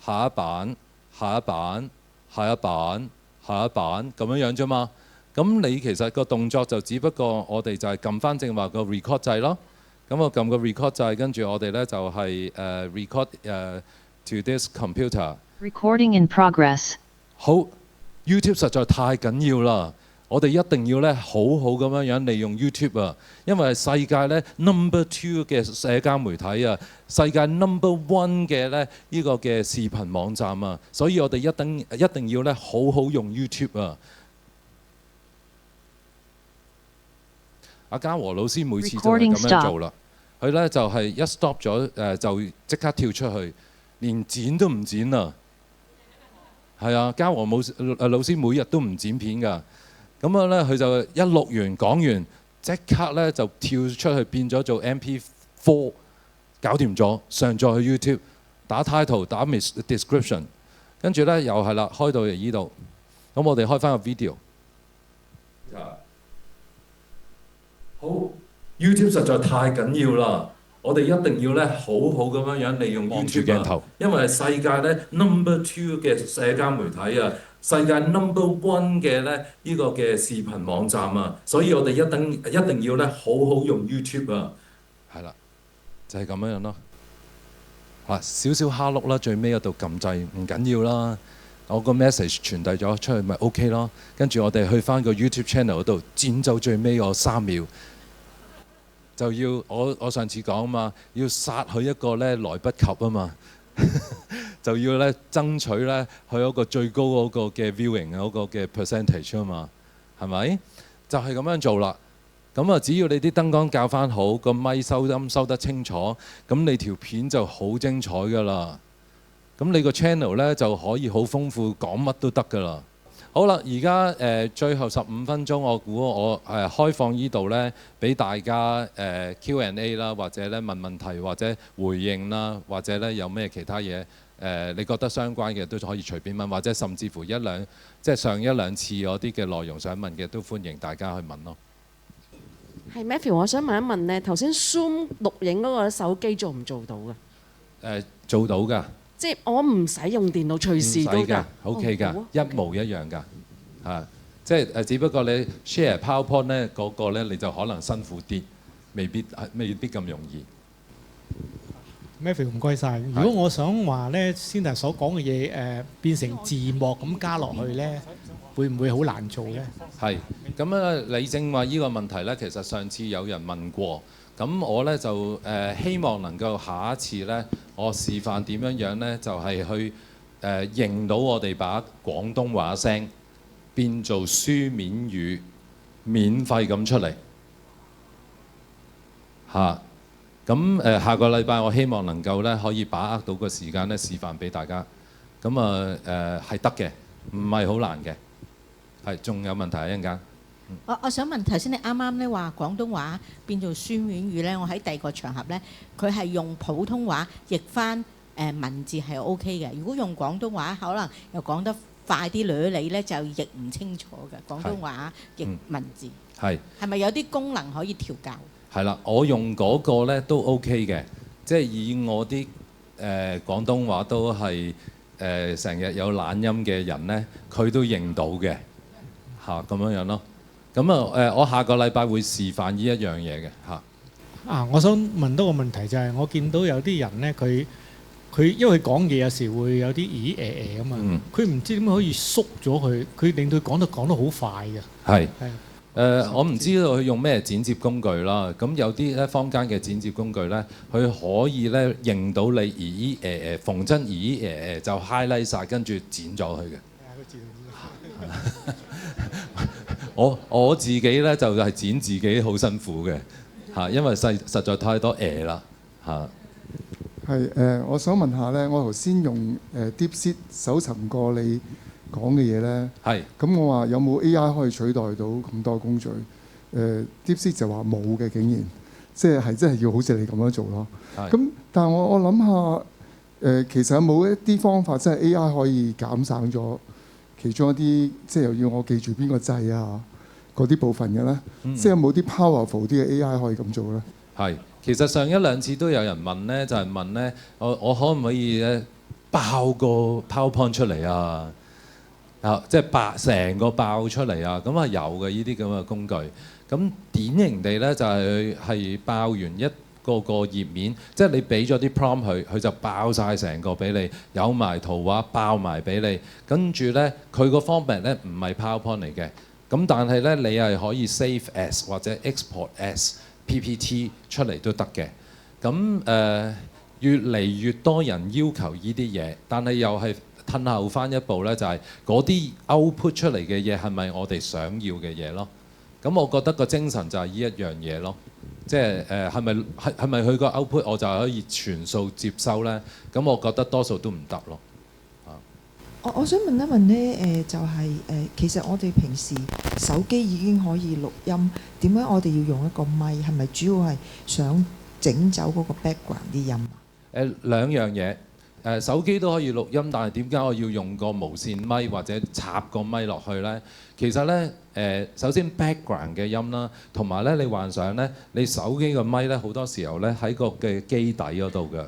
下一版、下一版。下一版、下一版咁樣啫嘛。咁你其實個動作就只不過我哋就係撳翻正話個 record 掣咯。咁我撳個 record 掣，跟住我哋咧就係record to this computer。Recording in progress. 好 ，YouTube 實在太緊要啦。我哋一定要咧好好咁樣利用 YouTube 啊，因為係世界咧 number 2嘅社交媒體啊，世界 number 1嘅咧呢個嘅視頻網站啊，所以我哋一定要咧好好用 YouTube 啊。阿嘉禾老師每次就係咁樣做啦，佢咧就係一 stop 咗就即刻跳出去，連剪都唔剪啊。係啊，嘉禾老師每日都唔剪片㗎。咁樣咧，佢就一錄完講完，即刻咧就跳出去變咗做 MP4，搞掂咗，上載去 YouTube， 打 title， 打 description， 跟住咧又係啦，開到嚟呢度。咁我哋開翻個 video。好 ，YouTube 實在太緊要啦，我哋一定要咧好好咁樣利用 YouTube 鏡頭，因為係世界咧 number 2嘅社交媒體啊。世界 number 1嘅咧呢個嘅視頻網站啊，所以我哋一定要咧好好用 YouTube 啊。係啦，就係咁樣咯。少少蝦碌啦，最尾嗰度撳掣唔緊要啦。我個 message 傳遞咗出去咪 OK 咯。跟住我哋去翻個 YouTube channel 嗰度剪走最尾嗰3秒，就要我上次講啊嘛，要殺佢一個咧來不及啊嘛。就要咧爭取咧佢嗰個最高嗰個嘅 viewing 嗰個嘅 percentage 啊嘛，係咪？就係咁樣做啦。咁啊，只要你啲燈光校翻好，個咪收音收得清楚，咁你條片就好精彩㗎啦。咁你個 channel 咧就可以好豐富，講乜都得㗎啦。好啦，而家最後15分鐘，我估我開放呢度咧，俾大家Q&A 啦，或者咧問問題，或者回應啦，或者咧有咩其他嘢你覺得相關嘅都可以隨便問，或者甚至乎即係上1、2次嗰啲嘅內容想問嘅，都歡迎大家去問咯。係 Matthew， 我想問一問咧，頭先 Zoom 錄影嗰個手機做唔做到㗎？做到㗎。即係我唔使用電腦，隨時都㗎。OK 㗎，一模一樣㗎。即係只不過你 share PowerPoint 咧嗰個咧，你就可能辛苦啲，未必咁容易。Matthew 唔該晒。如果我想話咧，先頭所講嘅嘢變成字幕咁加落去咧，會唔會好難做咧？係咁啊！你正話呢個問題咧，其實上次有人問過。咁我咧就希望能夠下一次咧，我示範點樣咧，就係去認到我哋把廣東話聲變做書面語，免費咁出嚟嚇。咁下個禮拜我希望能夠咧可以把握到個時間咧示範俾大家。咁係得嘅，唔係好難嘅。係，仲有問題一陣間。我想問頭先你啱啱咧話廣東話變做書面語咧，我喺第二個場合咧，佢係用普通話譯翻文字係 O K 嘅。如果用廣東話，可能又講得快啲你咧就譯唔清楚嘅廣東話譯文字。係咪有啲功能可以調校？係啦，我用嗰個咧都 OK 嘅，即係以我啲廣東話都係成日有懶音嘅人咧，佢都認到嘅嚇咁樣咯。咁我下個禮拜會示範呢一樣嘢嘅嚇。我想問多個問題就係，我見到有啲人咧，佢因為佢講嘢有時會有啲咦咁啊，佢唔知點解可以縮咗佢令到佢講得好快嘅。係。我唔知道佢用咩剪接工具啦。咁有啲咧坊間嘅剪接工具咧，佢可以咧認到你咦逢真咦就 highlight 曬，跟住剪咗佢嘅。我自己咧就係剪自己好辛苦嘅嚇，因為實在太多啦嚇。係我想問下咧，我頭先用DeepSeek 搜尋過你講嘅嘢咧，係咁我話有冇 AI 可以取代到咁多工序？DeepSeek 就話冇嘅，竟然即係真係要好似你咁樣做咯。咁但係我諗下其實有冇一啲方法，即係 AI 可以減省咗其中一啲，即係又要我記住邊個掣啊嗰啲部分嘅咧？即係有冇啲 powerful 啲嘅 AI 可以咁做咧？係，其實上一兩次都有人問咧，就係問咧，我可唔可以咧爆個 PowerPoint 出嚟啊？即係成個爆出嚟啊！咁係有嘅呢啲咁嘅工具。咁典型地咧就係爆完一個頁面，即係你俾咗啲 prompt 佢就爆晒成個俾你，有埋圖畫爆埋俾你。跟住咧佢個 format 咧唔係 PowerPoint 嚟嘅。咁但係咧你係可以 save as 或者 export as PPT 出嚟都得嘅。咁越嚟越多人要求呢啲嘢，但係又係褪後翻一步咧，就係嗰啲 output 出嚟嘅嘢係咪我哋想要嘅嘢咯？咁我覺得個精神就係呢一樣嘢咯，即係係咪佢個 output 我就可以全數接收咧？咁我覺得多數都唔得咯。我想問一問咧，就係其實我哋平時手機已經可以錄音，點解我哋要用一個咪？係咪主要係想整走嗰個 background 啲音？兩樣嘢。手機都可以錄音，但係點解我要用個無線咪或者插個咪落去呢？其實呢，首先 background 嘅音啦，同埋咧你幻想呢，你手機個咪呢，好多時候呢喺個嘅機底嗰度嘅。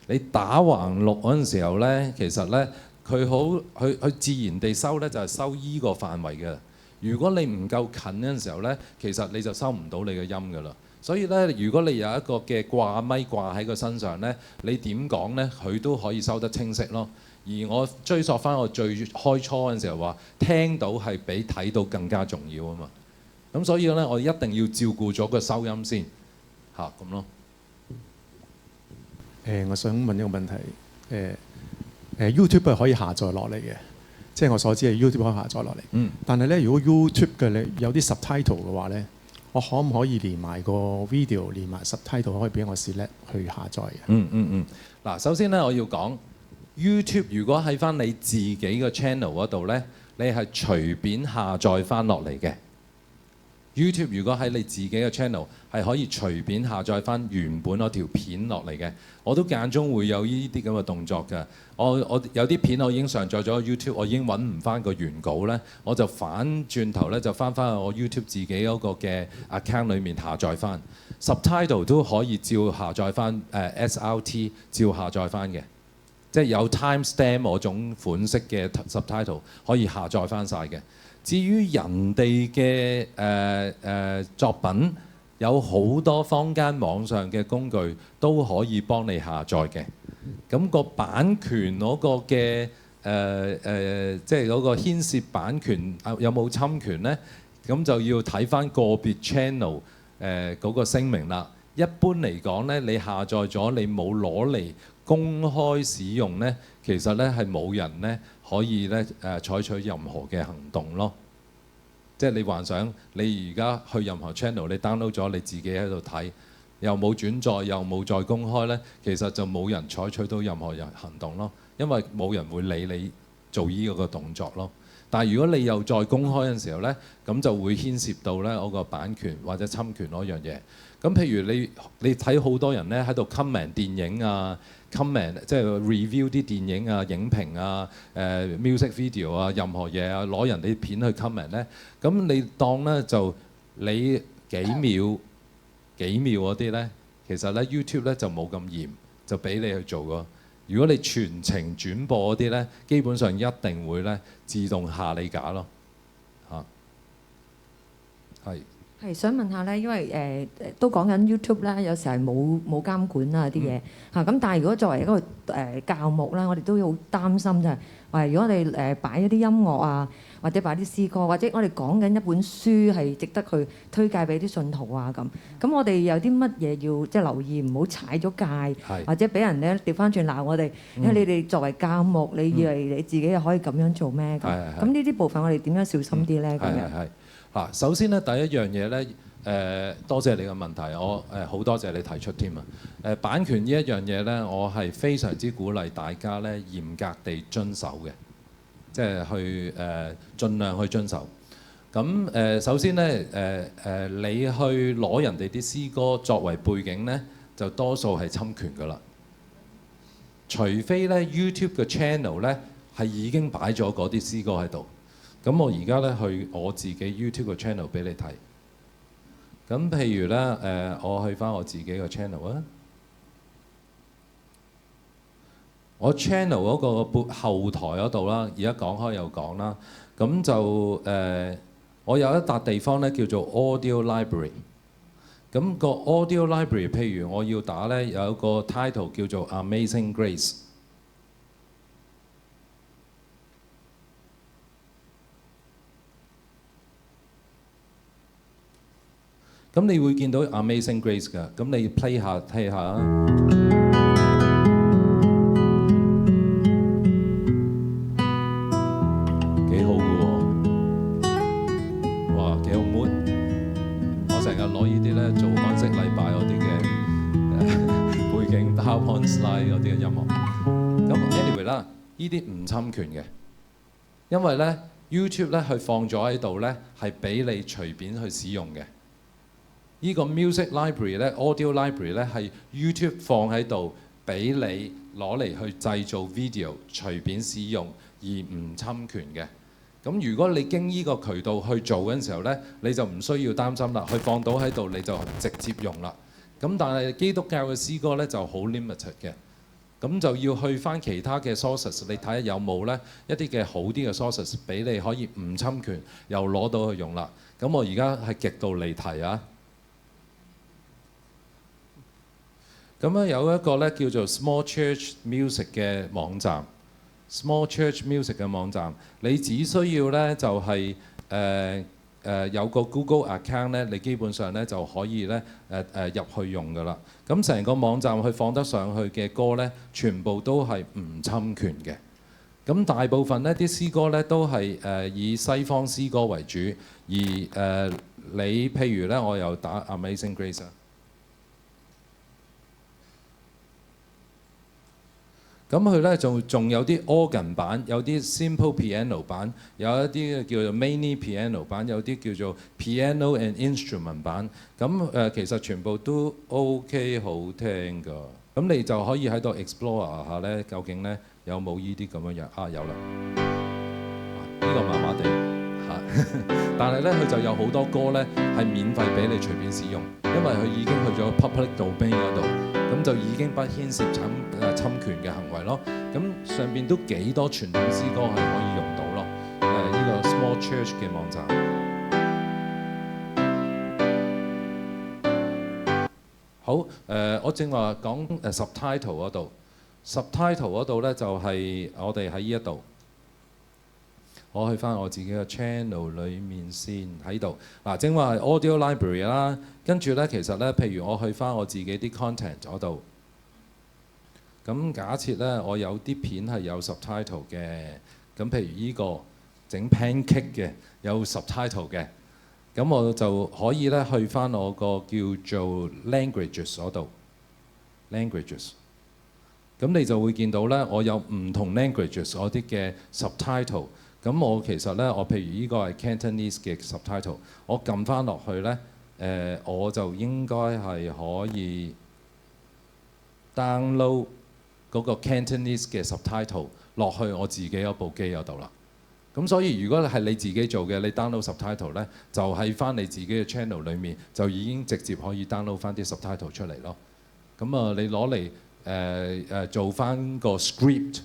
你打橫錄嗰陣時候呢，其實呢，佢自然地收呢，就係收依個範圍嘅。如果你唔夠近嗰陣時候呢，其實你就收唔到你嘅音㗎啦。所以咧，如果你有一個嘅掛咪掛喺個身上咧，你點講咧，佢都可以收得清晰咯。而我追溯翻我最開初嗰陣時候話，聽到係比睇到更加重要啊嘛。咁所以咧，我一定要照顧咗個收音先嚇咁咯。我想問一個問題，YouTube 係可以下載落嚟嘅，即係我所知係 YouTube 可以下載落嚟。但係咧，如果 YouTube 嘅你有啲 subtitle 嘅話咧，我可唔可以連埋個 video 連埋 subtitle 可以俾我 select 去下載嘅？嗱，首先咧我要講 YouTube 如果喺翻你自己嘅 channel 嗰度咧，你係隨便下載翻落嚟嘅。YouTube 如果喺你自己嘅 channel 係可以隨便下載翻原本嗰條片落嚟嘅，我都間中會有呢啲咁嘅動作嘅。我有啲片我已經上載咗 YouTube， 我已經揾唔翻個原稿咧，我就反轉頭咧就翻去我 YouTube 自己嗰個嘅 account 裏面下載翻 subtitle 都可以照下載翻SRT 照下載翻嘅，即係有 timestamp 嗰種款式嘅 subtitle 可以下載翻晒嘅。至於人哋嘅作品，有好多坊間網上嘅工具都可以幫你下載嘅。咁個版權嗰個嘅即係嗰個牽涉版權有冇侵權呢？咁就要睇翻個別 channel 嗰個聲明啦。一般嚟講呢，你下載咗你冇攞嚟公開使用呢，其實呢係冇人呢可以呢採取任何嘅行動咯。即係你幻想你而家去任何 channel， 你 download 咗你自己喺度睇，又冇轉載又冇再公開呢，其實就冇人採取到任何行動咯，因為冇人會理你做呢個動作咯。但係如果你又再公開嘅時候呢，咁就會牽涉到呢我個版權或者侵權嗰樣嘢。咁譬如你睇好多人呢喺度 comment 電影啊 comment 即係 review 啲電影啊影評啊music video 啊任何嘢啊攞人哋片去 comment 呢，咁你當呢就你幾幾秒嗰啲咧，其實咧 YouTube 咧就冇咁嚴，就俾你去做個。如果你全程轉播嗰啲咧，基本上一定會咧自動下你架咯，嚇。係想問下咧，因為都講緊 YouTube 啦，有時係冇監管啊啲嘢嚇。咁但係如果作為一個教牧啦，我哋都好擔心就係話，如果我哋擺一啲音樂啊，或者擺啲詩歌，或者我哋講緊一本書係值得去推介俾啲信徒啊咁我哋有啲乜嘢要即係留意，唔好踩咗界，或者俾人咧調翻轉鬧我哋，因為你哋作為教牧，你以為你自己又可以咁樣做咩？咁呢啲部分我哋點樣小心啲咧？咁樣。嗱，首先咧第一樣嘢咧，多謝你嘅問題，我好多謝你提出添啊。版權呢一樣嘢咧，我係非常之鼓勵大家咧嚴格地遵守嘅，即係去盡量去遵守。咁首先咧你去攞人哋啲詩歌作為背景咧，就多數係侵權㗎啦。除非咧 YouTube 嘅 channel 咧係已經擺咗嗰啲詩歌喺度。咁我而家咧去我自己 YouTube 嘅 channel 俾你睇。咁譬如咧我去翻我自己嘅 channel 啊。我 channel 嗰個後台嗰度啦，而家講開又講啦。咁就我有一笪地方咧叫做 Audio Library。咁個 Audio Library， 譬如我要打咧有一個 title 叫做 Amazing Grace。咁你會見到 Amazing Grace 㗎，咁你 play 下睇下啊。幾好㗎喎！哇，幾好 mood！我成日攞呢啲咧做安息禮拜嗰啲嘅背景 PowerPoint slide 嗰啲嘅音樂。咁 anyway 啦，呢啲唔侵權嘅，因為咧 YouTube 咧佢放咗喺度咧係俾你隨便去使用嘅。呢個 music library 咧 ，audio library 咧係 YouTube 放喺度，俾你攞嚟去製造 video， 隨便使用而唔侵權嘅。咁如果你經呢個渠道去做嗰陣時候咧，你就唔需要擔心啦，佢放到喺度你就直接用啦。咁但係基督教嘅詩歌咧就好 limited 嘅，咁就要去翻其他嘅 sources， 你睇下有冇咧一啲嘅好啲嘅 sources 俾你可以唔侵權又攞到去用啦。咁我而家係極度離題啊！咁咧有一個咧叫做 Small Church Music 嘅網站 ，Small Church Music 嘅網站，你只需要咧就係有個 Google account 咧，你基本上咧就可以咧入去用㗎啦。咁成個網站佢放得上去嘅歌咧，全部都係唔侵權嘅。咁大部分呢啲詩歌咧都係以西方詩歌為主，而你譬如咧，我又打 Amazing Grace 啊。咁佢咧仲有啲 organ 版，有啲 simple piano 版，有一啲叫做 mini piano 版，有啲叫做 piano and instrument 版。咁其實全部都 OK 好聽㗎。咁你就可以喺度 explore 下咧，究竟咧有冇依啲咁樣樣啊？有啦，呢個麻麻地嚇，但係咧佢就有好多歌咧係免費俾你隨便使用，因為佢已經去咗 public domain 嗰度。咁就已經不牽涉侵權嘅行為咯。咁上邊都幾多傳統詩歌係可以用到咯。呢個 Small Church 嘅網站。好，我正話講subtitle 嗰度 ，subtitle 嗰度咧就係我哋喺呢一度。我去翻我自己嘅 channel 裏面先喺度。嗱，正話係 audio library 啦，跟住咧其實咧，譬如我去翻我自己啲 content 嗰度，咁假設咧我有啲片係有 subtitle 嘅，咁譬如呢個整 pancake 嘅有 subtitle 嘅，咁我就可以咧去翻我個叫做 languages 嗰度 ，languages， 咁你就會見到咧我有唔同 languages 嗰啲嘅 subtitle。咁我其實咧，我譬如呢個係 Cantonese 嘅 subtitle， 我撳翻落去咧，我就應該係可以 download 嗰個 Cantonese 嘅 subtitle 落去我自己嗰部機嗰度啦。咁所以如果係你自己做嘅，你 download subtitle 咧，就喺翻你自己嘅 channel 裡面，就已經直接可以 download 翻啲 subtitle 出嚟咯。咁你攞嚟做翻個 script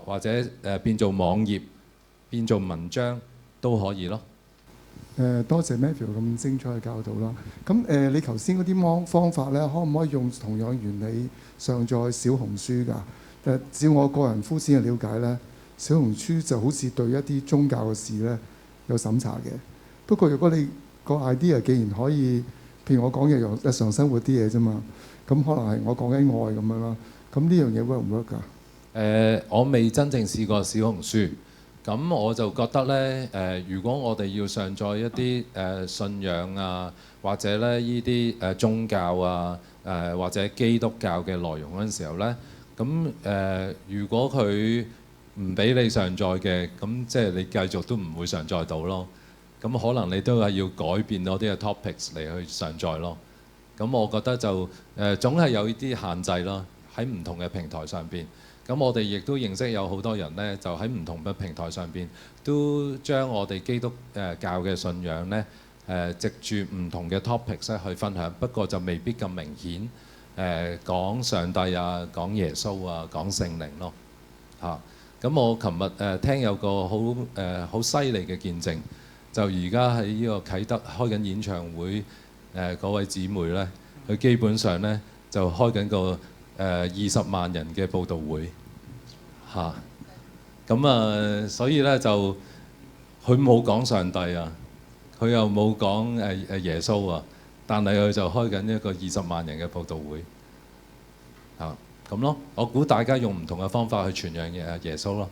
或者變做網頁、變做文章都可以咯。多謝 Matthew 咁精彩嘅教導啦。咁你頭先嗰啲方法咧，可唔可以用同樣原理上載小紅書㗎？照我個人膚淺嘅了解咧，小紅書就好似對一啲宗教嘅事咧有審查嘅。不過如果你個 idea 既然可以，譬如我講嘅日常生活啲嘢啫嘛，咁可能係我講緊愛咁樣啦。咁呢樣嘢 work 唔 work 㗎？我未真正試過小紅書，咁我就覺得咧，如果我哋要上載一啲信仰啊，或者咧呢啲宗教啊，或者基督教嘅內容嗰陣時候咧，咁如果佢唔俾你上載嘅，咁即係你繼續都唔會上載到咯。咁可能你都係要改變嗰啲嘅 topics 嚟去上載咯。咁我覺得就總係有啲限制咯，喺唔同嘅平台上邊。咁我哋亦都認識有好多人呢，就喺唔同嘅平台上邊都將我哋基督教嘅信仰呢，藉住唔同嘅 topics 去分享，不過就未必咁明顯講上帝啊、講耶穌啊、講聖靈咯嚇。咁我琴日聽有個好犀利嘅見證，就而家喺呢個啟德開緊演唱會嗰位姊妹呢，佢基本上呢就開緊個20萬人嘅佈道會嚇。咁所以呢，就佢冇講上帝啊，佢又冇講耶穌啊，但係佢就開緊一個20萬人嘅佈道會嚇。咁咯，我估大家用唔同嘅方法去傳揚耶穌咯。